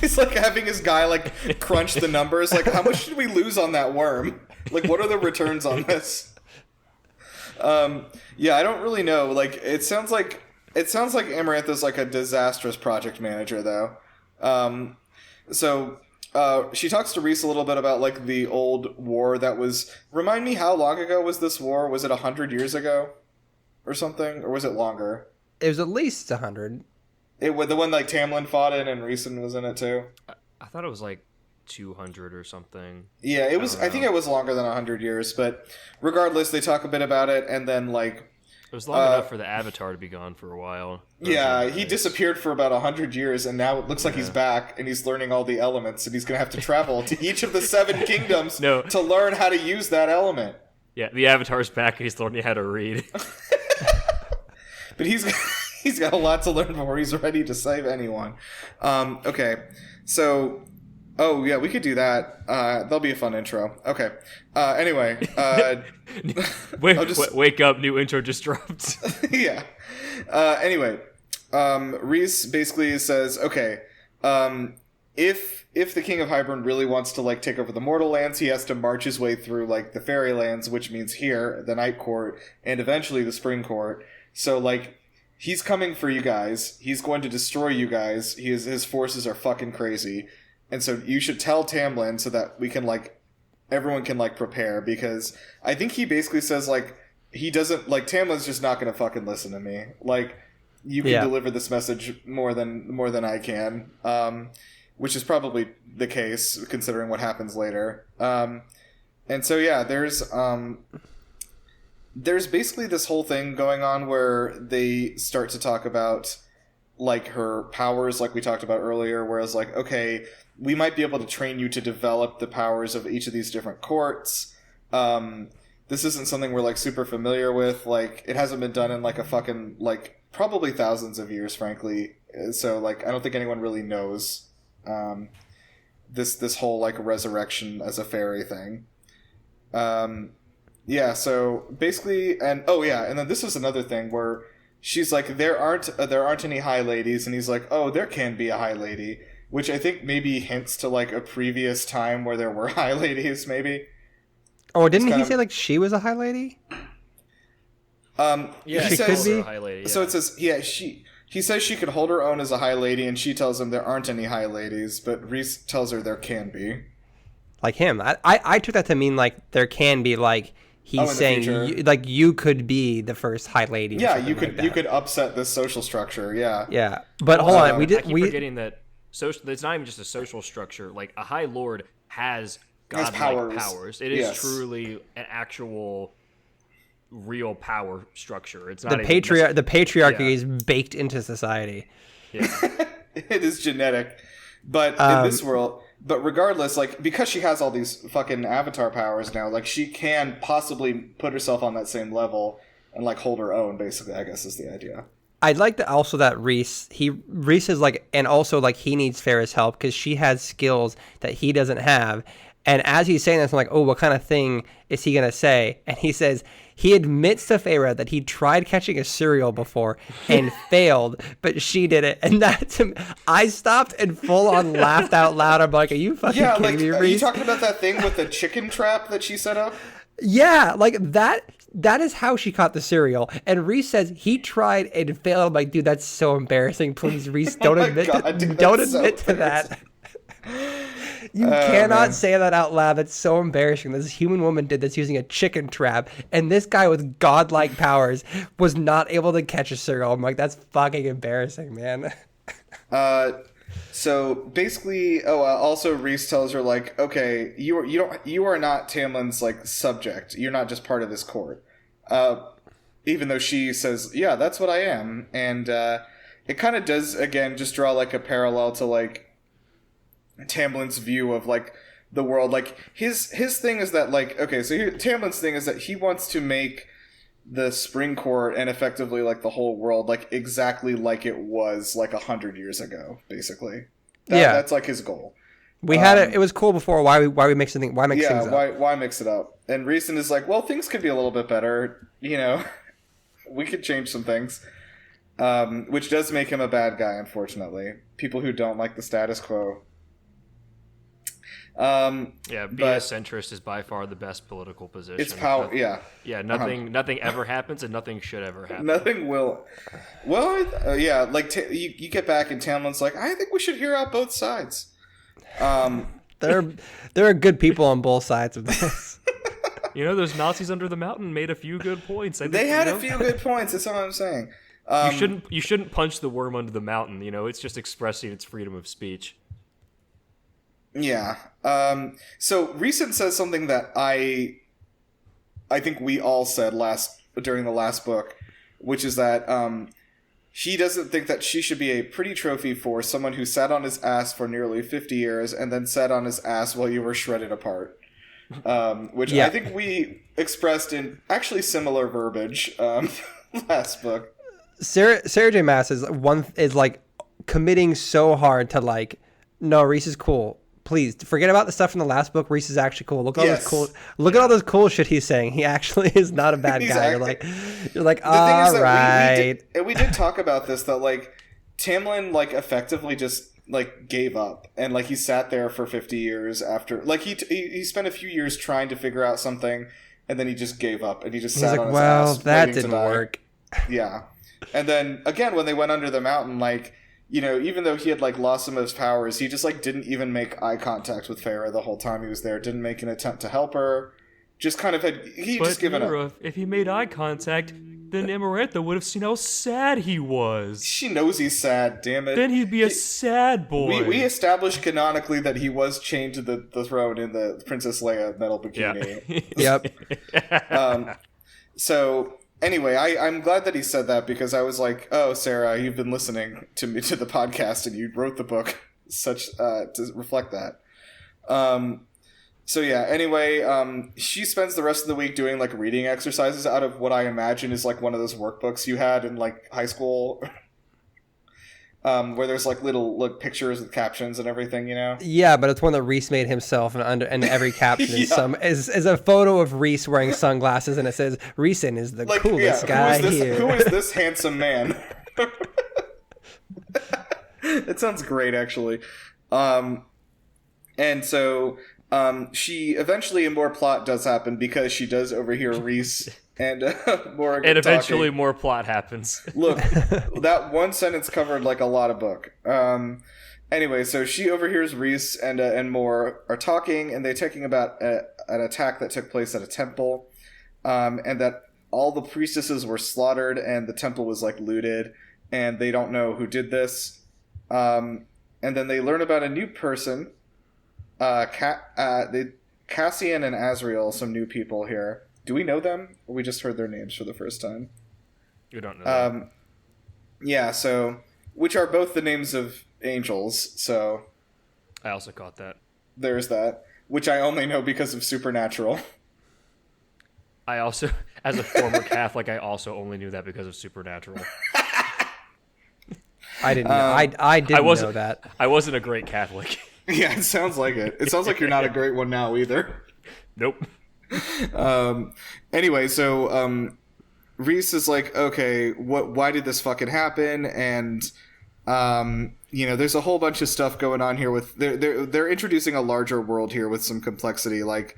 He's like having his guy like crunch the numbers. Like, how much did we lose on that worm? Like, what are the returns on this? Yeah, I don't really know. Like, it sounds like Amarantha's like a disastrous project manager, though. So she talks to Reese a little bit about like the old war that was. Remind me, how long ago was this war? Was it 100 years ago, or something, or was it longer? It was at least 100. The one like Tamlin fought in and Reese was in it too. I thought it was like 200 or something. Yeah, it was. I think it was longer than 100 years, but regardless, they talk a bit about it, and then like it was long enough for the Avatar to be gone for a while. Yeah, he disappeared for about 100 years, and now it looks like he's back, and he's learning all the elements, and he's gonna have to travel to each of the 7 kingdoms to learn how to use that element. Yeah, the Avatar's back, and he's learning how to read. But he's got a lot to learn before he's ready to save anyone. Okay, so. Oh, yeah, we could do that. That'll be a fun intro. Okay. Anyway. Wake up, new intro just dropped. Yeah. Anyway. Reese basically says, okay, if the King of Hybern really wants to, like, take over the mortal lands, he has to march his way through, like, the fairy lands, which means here, the Night Court, and eventually the Spring Court. So, like, he's coming for you guys. He's going to destroy you guys. His forces are fucking crazy. And so you should tell Tamlin so that we can, like, everyone can, like, prepare, because I think he basically says, like, he doesn't, like, Tamlin's just not going to fucking listen to me. Like, you can deliver this message more than I can, which is probably the case, considering what happens later. And so, yeah, there's basically this whole thing going on where they start to talk about, like, her powers, like we talked about earlier, whereas, like, okay, we might be able to train you to develop the powers of each of these different courts. This isn't something we're, like, super familiar with. Like, it hasn't been done in, like, a fucking, like, probably thousands of years, frankly. So, like, I don't think anyone really knows this whole, like, resurrection as a fairy thing. Yeah, so basically, and then this is another thing where she's like, there aren't any high ladies, and he's like, oh, there can be a high lady, which I think maybe hints to, like, a previous time where there were high ladies, maybe. Oh, didn't he say, like, she was a high lady? Yeah, she could be a high lady. Yeah. So it says, yeah, he says she could hold her own as a high lady, and she tells him there aren't any high ladies, but Reese tells her there can be. Like him. I took that to mean, like, there can be, like, he's saying, you could be the first high lady. Yeah, you could upset this social structure, yeah. Yeah, but hold on, I keep forgetting that it's not even just a social structure. Like, a High Lord has godlike powers. It is truly an actual real power structure. It's not the patriarchy is baked into society. Yeah. It is genetic. But in this world, but regardless, like, because she has all these fucking avatar powers now, like, she can possibly put herself on that same level and, like, hold her own, basically, I guess is the idea. I'd like to also that Reese is like, and also, like, he needs Farrah's help because she has skills that he doesn't have. And as he's saying this, I'm like, oh, what kind of thing is he going to say? And he says, he admits to Farrah that he tried catching a cereal before and failed, but she did it. And I stopped and full on laughed out loud. I'm like, are you fucking kidding me, Reese? Are you talking about that thing with the chicken trap that she set up? Yeah, like that is how she caught the cereal. And Reese says he tried and failed. I'm like, dude, that's so embarrassing. Please, Reese, don't admit to that. You cannot say that out loud. That's so embarrassing. This human woman did this using a chicken trap, and this guy with godlike powers was not able to catch a cereal. I'm like, that's fucking embarrassing, man. So basically, also Reese tells her, like, okay, you are not Tamlin's, like, subject. You're not just part of his court. even though she says, yeah, that's what I am. And it kind of does, again, just draw like a parallel to like Tamlin's view of like the world. Like his thing is that like, okay, so Tamlin's thing is that he wants to make the Spring Court and effectively like the whole world like exactly like it was like 100 years ago, basically. That's like his goal. We had it. It was cool before. Why mix things? Why mix things up? Why mix it up? And Reason is like, well, things could be a little bit better. You know, we could change some things, which does make him a bad guy. Unfortunately, people who don't like the status quo. Being a centrist is by far the best political position. It's power. Nothing ever happens, and nothing should ever happen. Nothing will. Well, like you get back, and Tamlin's like, I think we should hear out both sides. There are good people on both sides of this. You know, those Nazis under the mountain made a few good points. They had a few good points. That's all I'm saying. You shouldn't punch the worm under the mountain. You know, it's just expressing its freedom of speech. Yeah. So Reason says something that I think we all said during the last book, which is that he doesn't think that she should be a pretty trophy for someone who sat on his ass for nearly 50 years and then sat on his ass while you were shredded apart. Which I think we expressed in actually similar verbiage last book. Sarah J. Maas is like committing so hard to like, no, Reese is cool. Please forget about the stuff from the last book. Reese is actually cool. Look at all this cool shit he's saying. He actually is not a bad guy. You're like, all right. We did talk about this, that like Tamlin like effectively just like gave up, and like he sat there for 50 years after, like he spent a few years trying to figure out something, and then he just gave up, and he just sat on his ass. Well, that didn't work. Yeah, and then again when they went under the mountain, like, you know, even though he had like lost some of his powers, he just like didn't even make eye contact with Farah the whole time he was there. Didn't make an attempt to help her. Just kind of just given up. If he made eye contact, then Amarantha would have seen how sad he was. She knows he's sad, damn it. Then he'd be a sad boy. We established canonically that he was chained to the throne in the Princess Leia metal bikini. Yeah. Yep. So anyway, I'm glad that he said that, because I was like, oh, Sarah, you've been listening to the podcast and you wrote the book to reflect that. So yeah, anyway, she spends the rest of the week doing like reading exercises out of what I imagine is like one of those workbooks you had in like high school, where there's like little pictures with captions and everything, you know? Yeah, but it's one that Reese made himself, and every caption is a photo of Reese wearing sunglasses, and it says Reeson is the coolest guy here. Who is this handsome man? It sounds great, actually. And so she eventually, more plot does happen, because she does overhear Reese and Morgan and eventually talking. More plot happens. Look, that one sentence covered like a lot of book. Anyway, so she overhears Reese and Moore are talking, and they're talking about an attack that took place at a temple, and that all the priestesses were slaughtered and the temple was like looted, and they don't know who did this. And then they learn about a new person. Cassian and Azriel, some new people here. Do we know them? Or we just heard their names for the first time? We don't know them. Yeah, so, which are both the names of angels, so... I also caught that. There's that, which I only know because of Supernatural. I also, as a former Catholic, I also only knew that because of Supernatural. I didn't know. I didn't know that. I wasn't a great Catholic. Yeah, it sounds like it. It sounds like you're not a great one now either. Nope. Anyway, so Reese is like, okay, why did this fucking happen? And you know, there's a whole bunch of stuff going on here with they're introducing a larger world here with some complexity, like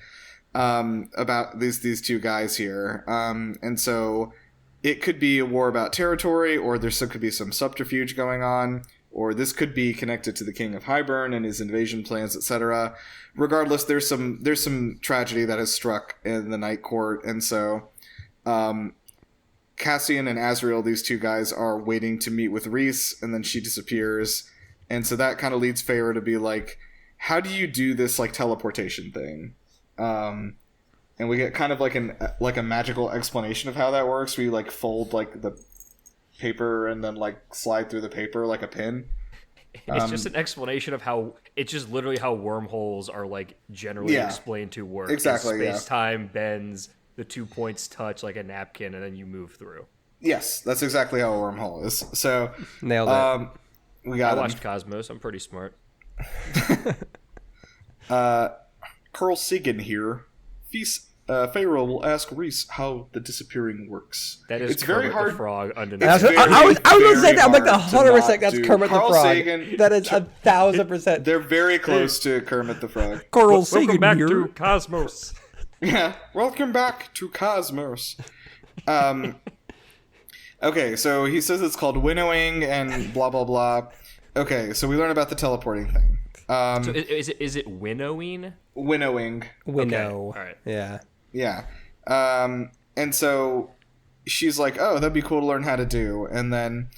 about these two guys here. And so it could be a war about territory, or could be some subterfuge going on, or this could be connected to the King of Highburn and his invasion plans, etc. Regardless, there's some tragedy that has struck in the Night Court, and so Cassian and Azriel, these two guys, are waiting to meet with Reese, and then she disappears, and so that kind of leads Feyre to be like, how do you do this like teleportation thing? and we get kind of like a magical explanation of how that works. We like fold like the paper and then like slide through the paper like a pin. It's just an explanation of how it's just literally how wormholes are like generally explained to work. Exactly. Space time bends, the 2 points touch like a napkin, and then you move through. Yes, that's exactly how a wormhole is. So Nailed it. We got I watched Cosmos. I'm pretty smart. Carl Sagan here. Pharaoh will ask Reese how the disappearing works. That is it's Kermit very hard. the Frog underneath. I was going to say that. I'm like, hard to 100%. not That's do. Kermit Carl the Frog. Sagan, That is 1,000%. They're very close to Kermit the Frog. Carl Sagan Welcome back here. to Cosmos. Yeah, welcome back to Cosmos. Okay, so he says it's called winnowing and blah blah blah. Okay, so we learn about the teleporting thing. So is it winnowing? Winnowing. Winnow. Okay, all right. Yeah. Yeah. And so she's like, oh, that'd be cool to learn how to do. And then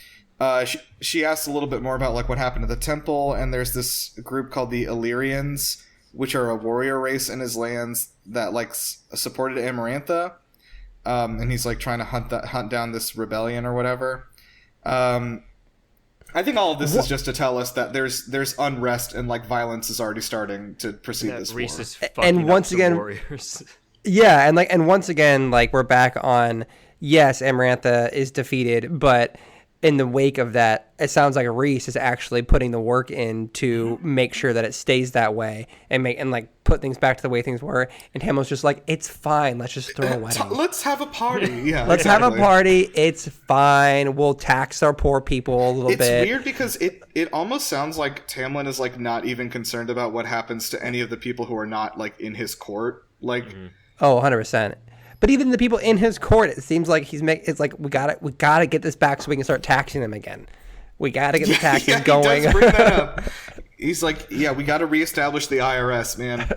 she asks a little bit more about like what happened at the temple. And there's this group called the Illyrians, which are a warrior race in his lands that like supported Amarantha. And he's like trying to hunt down this rebellion or whatever. I think all of this is just to tell us that there's unrest and like violence is already starting to precede this war. Reese is And once again, warriors. Yeah, and once again, like we're back on. Yes, Amarantha is defeated, but in the wake of that, it sounds like Reese is actually putting the work in to make sure that it stays that way and like put things back to the way things were. And Hamill's just like, it's fine. Let's just throw a wedding. Let's have a party. Yeah, Let's have a party. It's fine. We'll tax our poor people a little bit. It's weird because it almost sounds like Tamlin is like not even concerned about what happens to any of the people who are not like in his court. Like, Oh, 100%. But even the people in his court, it seems like it's like we gotta get this back so we can start taxing them again. We gotta get the taxes going. He does bring that up. He's like, yeah, we got to reestablish the IRS, man.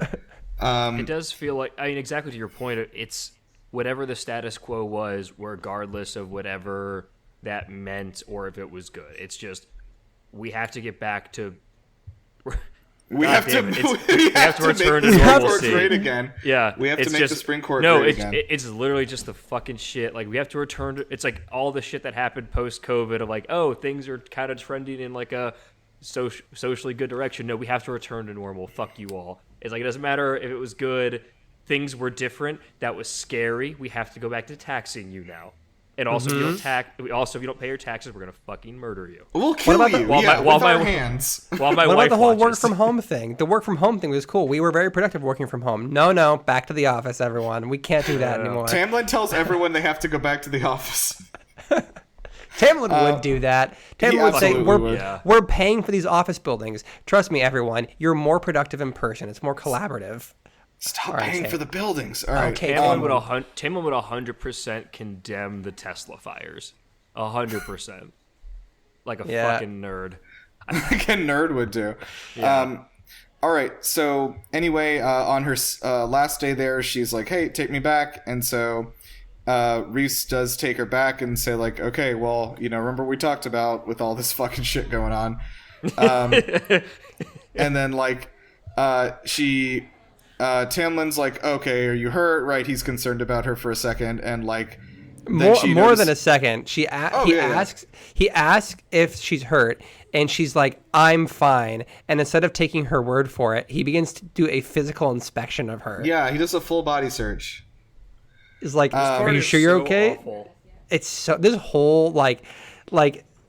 It does feel like, I mean, exactly to your point, it's whatever the status quo was, regardless of whatever that meant or if it was good. It's just, we have to get back to... We have to return to the normalcy. great again. Yeah, we have to it's make just, the spring court great again. It's literally just the fucking shit. Like, we have to return to... It's like all the shit that happened post-COVID of like, oh, things are kind of trending in like a socially good direction. No, we have to return to normal. Fuck you all. It's like, it doesn't matter if it was good. Things were different. That was scary. We have to go back to taxing you now. And also, if you don't pay your taxes, we're gonna fucking murder you. We'll kill you. With our hands. While my What wife about the whole watches. work from home thing? The work from home thing was cool. We were very productive working from home. No, back to the office, everyone. We can't do that anymore. Tamlin tells everyone they have to go back to the office. Tamlin would do that. Tamlin would say, would. we're paying for these office buildings. Trust me, everyone. You're more productive in person. It's more collaborative. Stop paying for the buildings. All right. Okay, Tamlin would 100% condemn the Tesla fires. 100%. Like a fucking nerd. Like a nerd would do. Yeah. All right. So anyway, on her last day there, she's like, "Hey, take me back." And so Reese does take her back and say like, "Okay, well, remember we talked about with all this fucking shit going on." And then like Tamlin's like, okay, are you hurt? Right, he's concerned about her for a second, and like more than a second. He asks if she's hurt, and she's like, I'm fine. And instead of taking her word for it, he begins to do a physical inspection of her. Yeah, he does a full body search. Is like, are you sure you're okay? Awful. It's so this whole like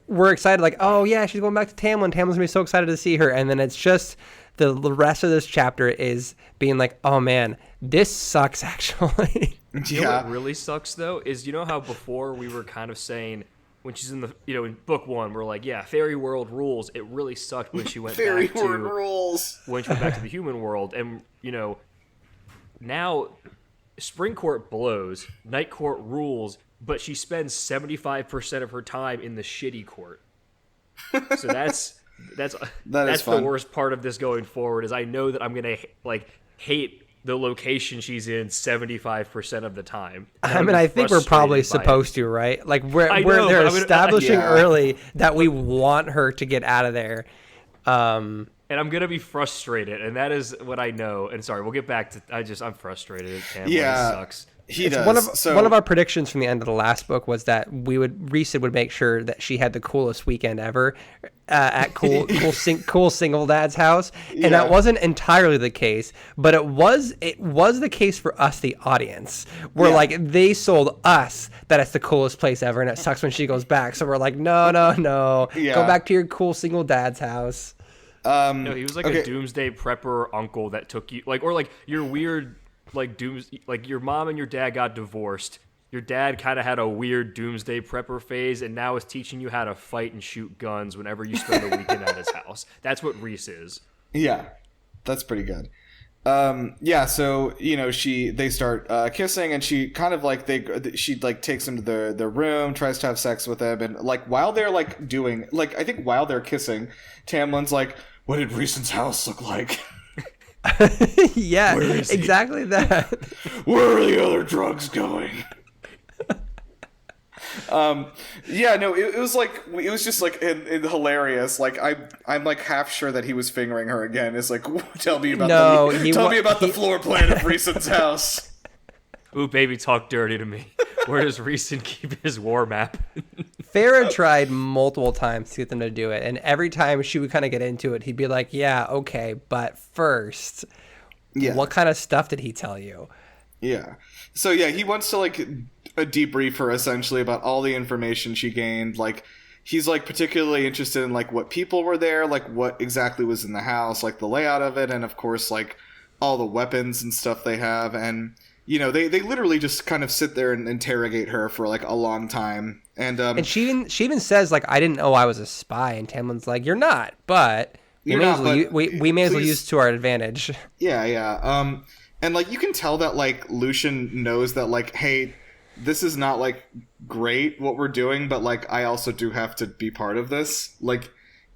we're excited, like, oh yeah, she's going back to Tamlin. Tamlin's gonna be so excited to see her, and then it's just the rest of this chapter is being like, oh man, this sucks actually. You know what really sucks though is, how before we were kind of saying when she's in the in book 1 we're like, yeah, fairy world rules. It really sucked when she went fairy back world to rules. When she went back to the human world, and now spring court blows, night court rules, but she spends 75% of her time in the shitty court. So that's the worst part of this going forward, is I know that I'm gonna hate the location she's in 75% of the time. I mean, I think we're probably supposed to, right? Like they're establishing early that we want her to get out of there. And and I'm gonna be frustrated, and that is what I know. And sorry, we'll get back to. I'm frustrated. Tamlin sucks. He It's does. one of our predictions from the end of the last book was that Reese would make sure that she had the coolest weekend ever at cool single dad's house, and that wasn't entirely the case, but it was the case for us, the audience, where like they sold us that it's the coolest place ever, and it sucks when she goes back. So we're like, no, go back to your cool single dad's house. No, he was like a doomsday prepper uncle that took you or your weird. Like your mom and your dad got divorced. Your dad kind of had a weird doomsday prepper phase, and now is teaching you how to fight and shoot guns whenever you spend the weekend at his house. That's what Reese is. Yeah, that's pretty good. So they start kissing, and she kind of she takes him to their room, tries to have sex with him, and while they're while they're kissing, Tamlin's like, "What did Reese's house look like?" Yeah, exactly that. Where are the other drugs going? It was just hilarious. I'm half sure that he was fingering her again. It's like, tell me about the floor plan of Reese's house. Ooh, baby, talk dirty to me. Where does Reese keep his war map? Farrah tried multiple times to get them to do it, and every time she would kind of get into it, he'd be like, yeah, okay, but first, what kind of stuff did he tell you? Yeah. So, he wants to, debrief her, essentially, about all the information she gained. He's, particularly interested in, what people were there, what exactly was in the house, the layout of it, and, of course, all the weapons and stuff they have, and... they literally just kind of sit there and interrogate her for a long time, and she even says I didn't know I was a spy, and Tamlin's like, you're not, but we may as well use to our advantage. Yeah. And you can tell that Lucian knows that hey, this is not great what we're doing, but I also do have to be part of this.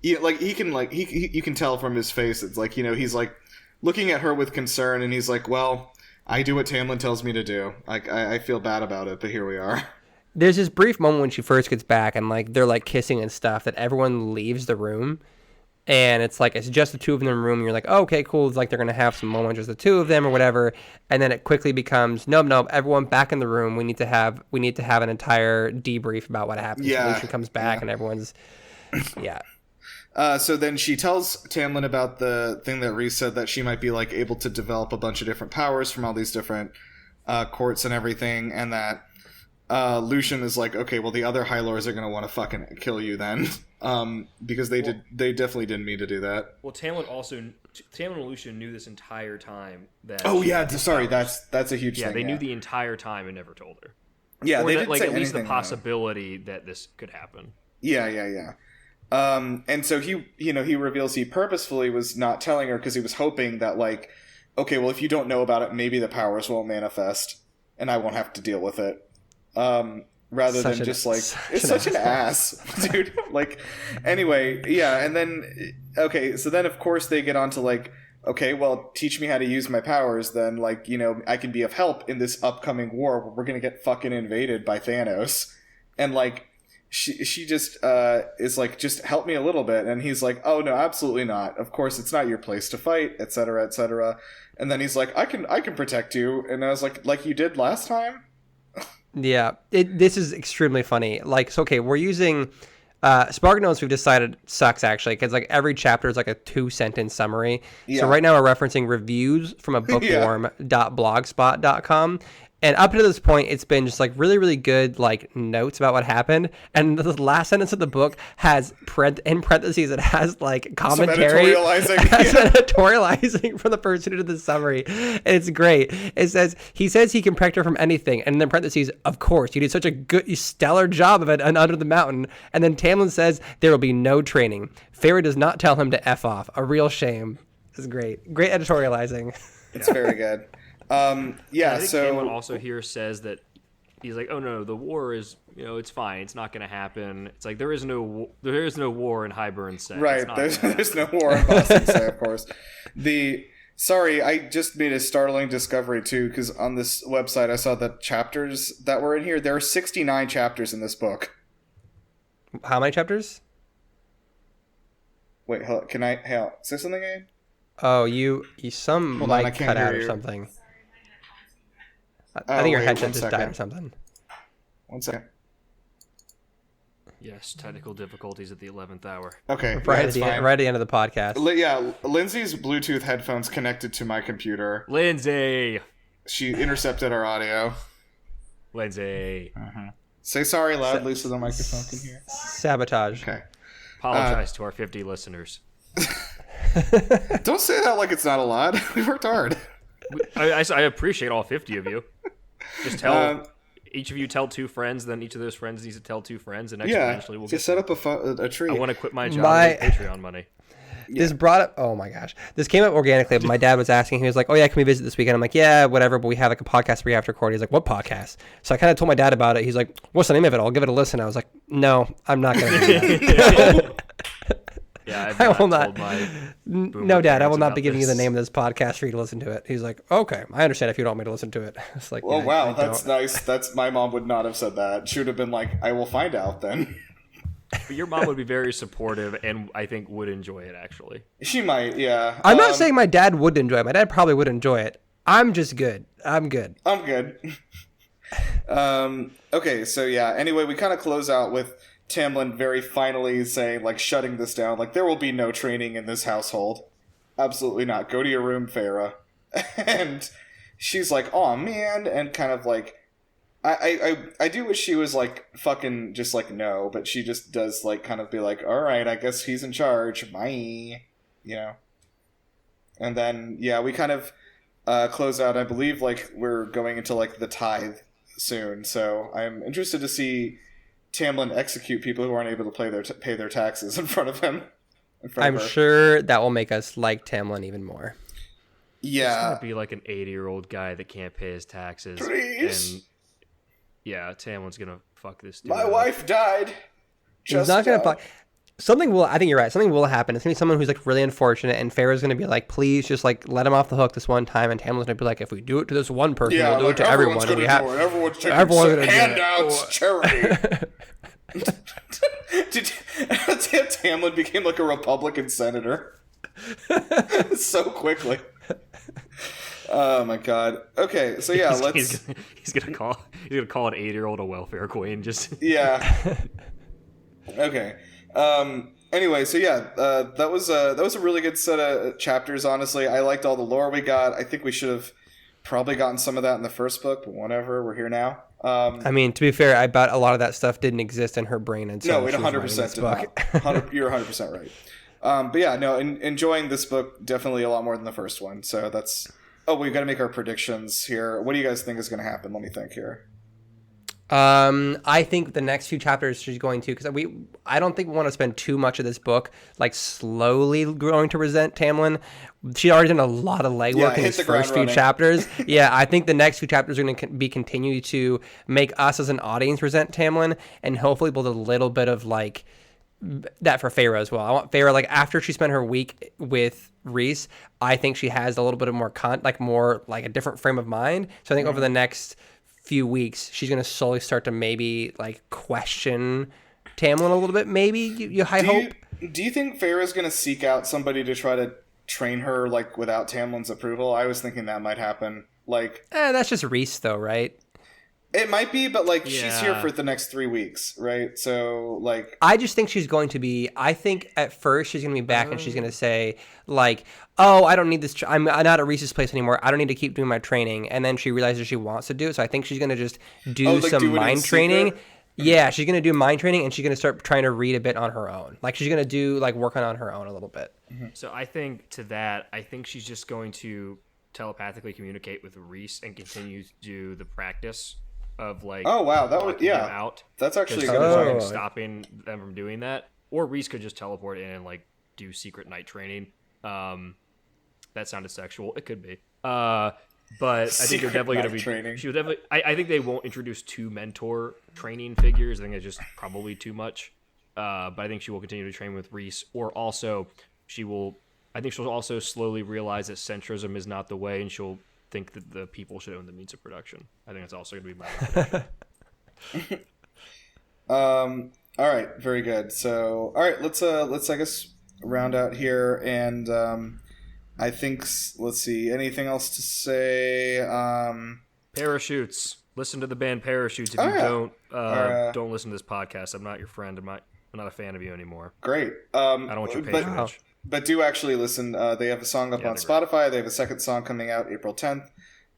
You can tell from his face. It's he's looking at her with concern, and he's like, well. I do what Tamlin tells me to do. I feel bad about it, but here we are. There's this brief moment when she first gets back, and they're kissing and stuff, that everyone leaves the room, and it's it's just the two of them in the room. And you're like, oh, okay, cool. It's they're gonna have some moment, just the two of them or whatever. And then it quickly becomes, nope, everyone back in the room. We need to have an entire debrief about what happened. Yeah. Lucian comes back, and everyone's So then she tells Tamlin about the thing that Reese said, that she might be able to develop a bunch of different powers from all these different courts and everything, and that Lucian is okay, well, the other High Lords are going to want to fucking kill you then, because they definitely didn't mean to do that. Well, Tamlin and Lucian knew this entire time that. Oh yeah, sorry, that's a huge thing. Yeah, they knew the entire time and never told her. Yeah, or they that, didn't say at least the anything, possibility that this could happen. Yeah. And so he reveals he purposefully was not telling her because he was hoping that okay, well, if you don't know about it, maybe the powers won't manifest and I won't have to deal with it. Rather than just it's such an ass, dude. Anyway, yeah. And then, okay, so then of course they get on to okay, well, teach me how to use my powers. Then I can be of help in this upcoming war where we're going to get fucking invaded by Thanos. And she just is just help me a little bit, and he's like, oh no, absolutely not, of course it's not your place to fight, etc. And then he's like, I can protect you, and I was like you did last time. Yeah, this is extremely funny. So okay, we're using Spark Notes. We've decided sucks actually, because every chapter is a 2-sentence summary. So right now we're referencing reviews from a bookworm.blogspot.com. And up to this point, it's been just really, really good notes about what happened. And the last sentence of the book has in parentheses, it has commentary, editorializing from the person who did the summary. And it's great. It says he can protect her from anything, and then parentheses, of course, you did such a stellar job of it and under the mountain. And then Tamlin says there will be no training. Farrah does not tell him to F off. A real shame. This is great editorializing. It's very good. I think Tamlin also here says that he's like, oh no, the war is, it's fine, it's not going to happen. It's there is no war in Highburn say. Right, there's no war in Boston say, of course. Sorry, I just made a startling discovery too, because on this website I saw the chapters that were in here. There are 69 chapters in this book. How many chapters? Wait, can I say something again? Oh, you some Hold on, I mic can't cut hear out or you. something. I think your wait, headset one just second. died or something. 1 second. Yes, technical difficulties at the 11th hour. Okay, Right that's at fine. right at the end of the podcast. Yeah, Lindsay's Bluetooth headphones connected to my computer. Lindsay! She intercepted our audio. Lindsay. Say sorry loudly so the microphone can hear. Sabotage. Okay. Apologize to our 50 listeners. Don't say that like it's not a lot. We worked hard. I appreciate all 50 of you. Just tell each of you tell 2 friends, then each of those friends needs to tell 2 friends, and eventually we'll get just set up a tree. I want to quit my job and make Patreon money. This brought up, oh my gosh, this came up organically. But my dad was asking, he was like, oh yeah, can we visit this weekend? I'm like, yeah, whatever, but we have like a podcast we have to record. He's like, what podcast? So I kind of told my dad about it. He's like, what's the name of it? I'll give it a listen. I was like, no, I'm not going to do that. Yeah, I will not. told my No, Dad, I will parents not about be giving you this. the name of this podcast for you to listen to it. He's like, okay, I understand if you don't want me to listen to it. It's like, Oh yeah, wow, I that's don't. nice. That's my mom would not have said that. She would have been like, "I will find out then." But your mom would be very supportive and I think would enjoy it, actually. She might, yeah. I'm not saying my dad would enjoy it. My dad probably would enjoy it. I'm just good. I'm good. I'm good. Okay, so yeah. Anyway, we kind of close out with Tamlin very finally saying, like, shutting this down. Like, there will be no training in this household. Absolutely not. Go to your room, Farah. And she's like, "Oh man," and kind of like, I do wish she was like fucking just like no, but she just does like kind of be like, all right, I guess he's in charge. Bye, you know. And then yeah, we kind of close out. I believe like we're going into like the tithe soon, so I'm interested to see Tamlin execute people who aren't able to pay their taxes in front of him. I'm sure that will make us like Tamlin even more. It's Yeah, gonna be like an 80-year-old guy that can't pay his taxes. Please. And yeah, Tamlin's gonna fuck this dude. my up. wife died. He's not gonna fuck. Something will. I think you're right. Something will happen. It's gonna be someone who's like really unfortunate, and Farrah's gonna be like, "Please, just like let him off the hook this one time." And Tamlin's gonna be like, "If we do it to this one person, Yeah, we'll do like, it to everyone's everyone." gonna do it. Everyone's taking everyone's gonna do it. handouts, charity. Tamlin became like a Republican senator so quickly. Oh my god. Okay, so yeah, He's gonna call an 80-year-old a welfare queen. Just yeah. Okay. Anyway, so yeah, that was a really good set of chapters. Honestly, I liked all the lore we got. I think we should have probably gotten some of that in the first book, but whatever. We're here now. I mean, to be fair, I bet a lot of that stuff didn't exist in her brain until No, it she was 100% writing did not. You're 100% right. But yeah, no, enjoying this book definitely a lot more than the first one. So that's. Oh, we've got to make our predictions here. What do you guys think is going to happen? Let me think here. I think the next few chapters she's going to, because I don't think we want to spend too much of this book like slowly growing to resent Tamlin. She already done a lot of legwork in these first few chapters. Yeah, I think the next few chapters are going to be continue to make us as an audience resent Tamlin, and hopefully build a little bit of like that for Farah as well. I want Farah, like after she spent her week with Reese, I think she has a little bit of more more like a different frame of mind. So I think over the next few weeks, she's going to slowly start to maybe like question Tamlin a little bit. Maybe you hope. Do you think Farrah's going to seek out somebody to try to train her like without Tamlin's approval? I was thinking that might happen. Like, that's just Reese though, right? It might be, but like she's here Yeah. for the next 3 weeks, right? So like, I just think she's going to be. I think at first she's going to be back and she's going to say like, "Oh, I don't need this. I'm not at Reese's place anymore. I don't need to keep doing my training." And then she realizes she wants to do it. So I think she's going to just do like some do it in mind secret? training. Yeah, she's going to do mind training and she's going to start trying to read a bit on her own. Like she's going to do like work on her own a little bit. So I think she's just going to telepathically communicate with Reese and continue to do the practice of like. oh wow, that would knocking him yeah. out. That's actually a Just good Oh. point. stopping them from doing that, or Reese could just teleport in and like do secret night training. That sounded sexual. It could be. But I think Secret they're definitely going night to be. training. She would definitely. I think they won't introduce 2 mentor training figures. I think it's just probably too much. But I think she will continue to train with Reese, or also she will. I think she'll also slowly realize that centrism is not the way, and she'll think that the people should own the means of production. I think that's also going to be my prediction. All right, very good. So, all right, let's I guess round out here, and I think let's see, anything else to say? Parachutes. Listen to the band Parachutes. If don't listen to this podcast, I'm not your friend. I'm not a fan of you anymore. Great. I don't want your patronage. But do actually listen. They have a song up on Spotify. They have a second song coming out April 10th.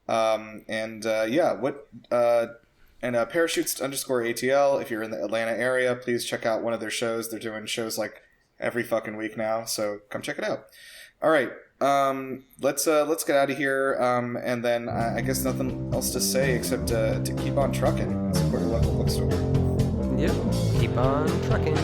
Parachutes_ATL. If you're in the Atlanta area, please check out one of their shows. They're doing shows like every fucking week now, so come check it out. All right. Let's get out of here. And then I guess nothing else to say except to keep on trucking and support your local bookstore. Yep. Keep on trucking.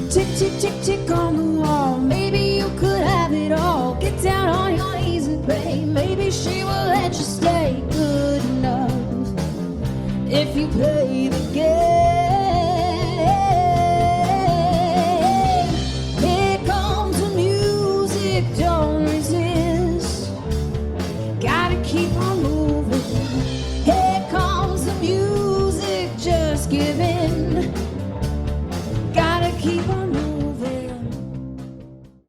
Tick, tick, tick, tick on the wall. Maybe you could have it all. Get down on your knees and pray. Maybe she will let you stay. Good enough if you play the game. Here comes the music, don't resist. Gotta keep on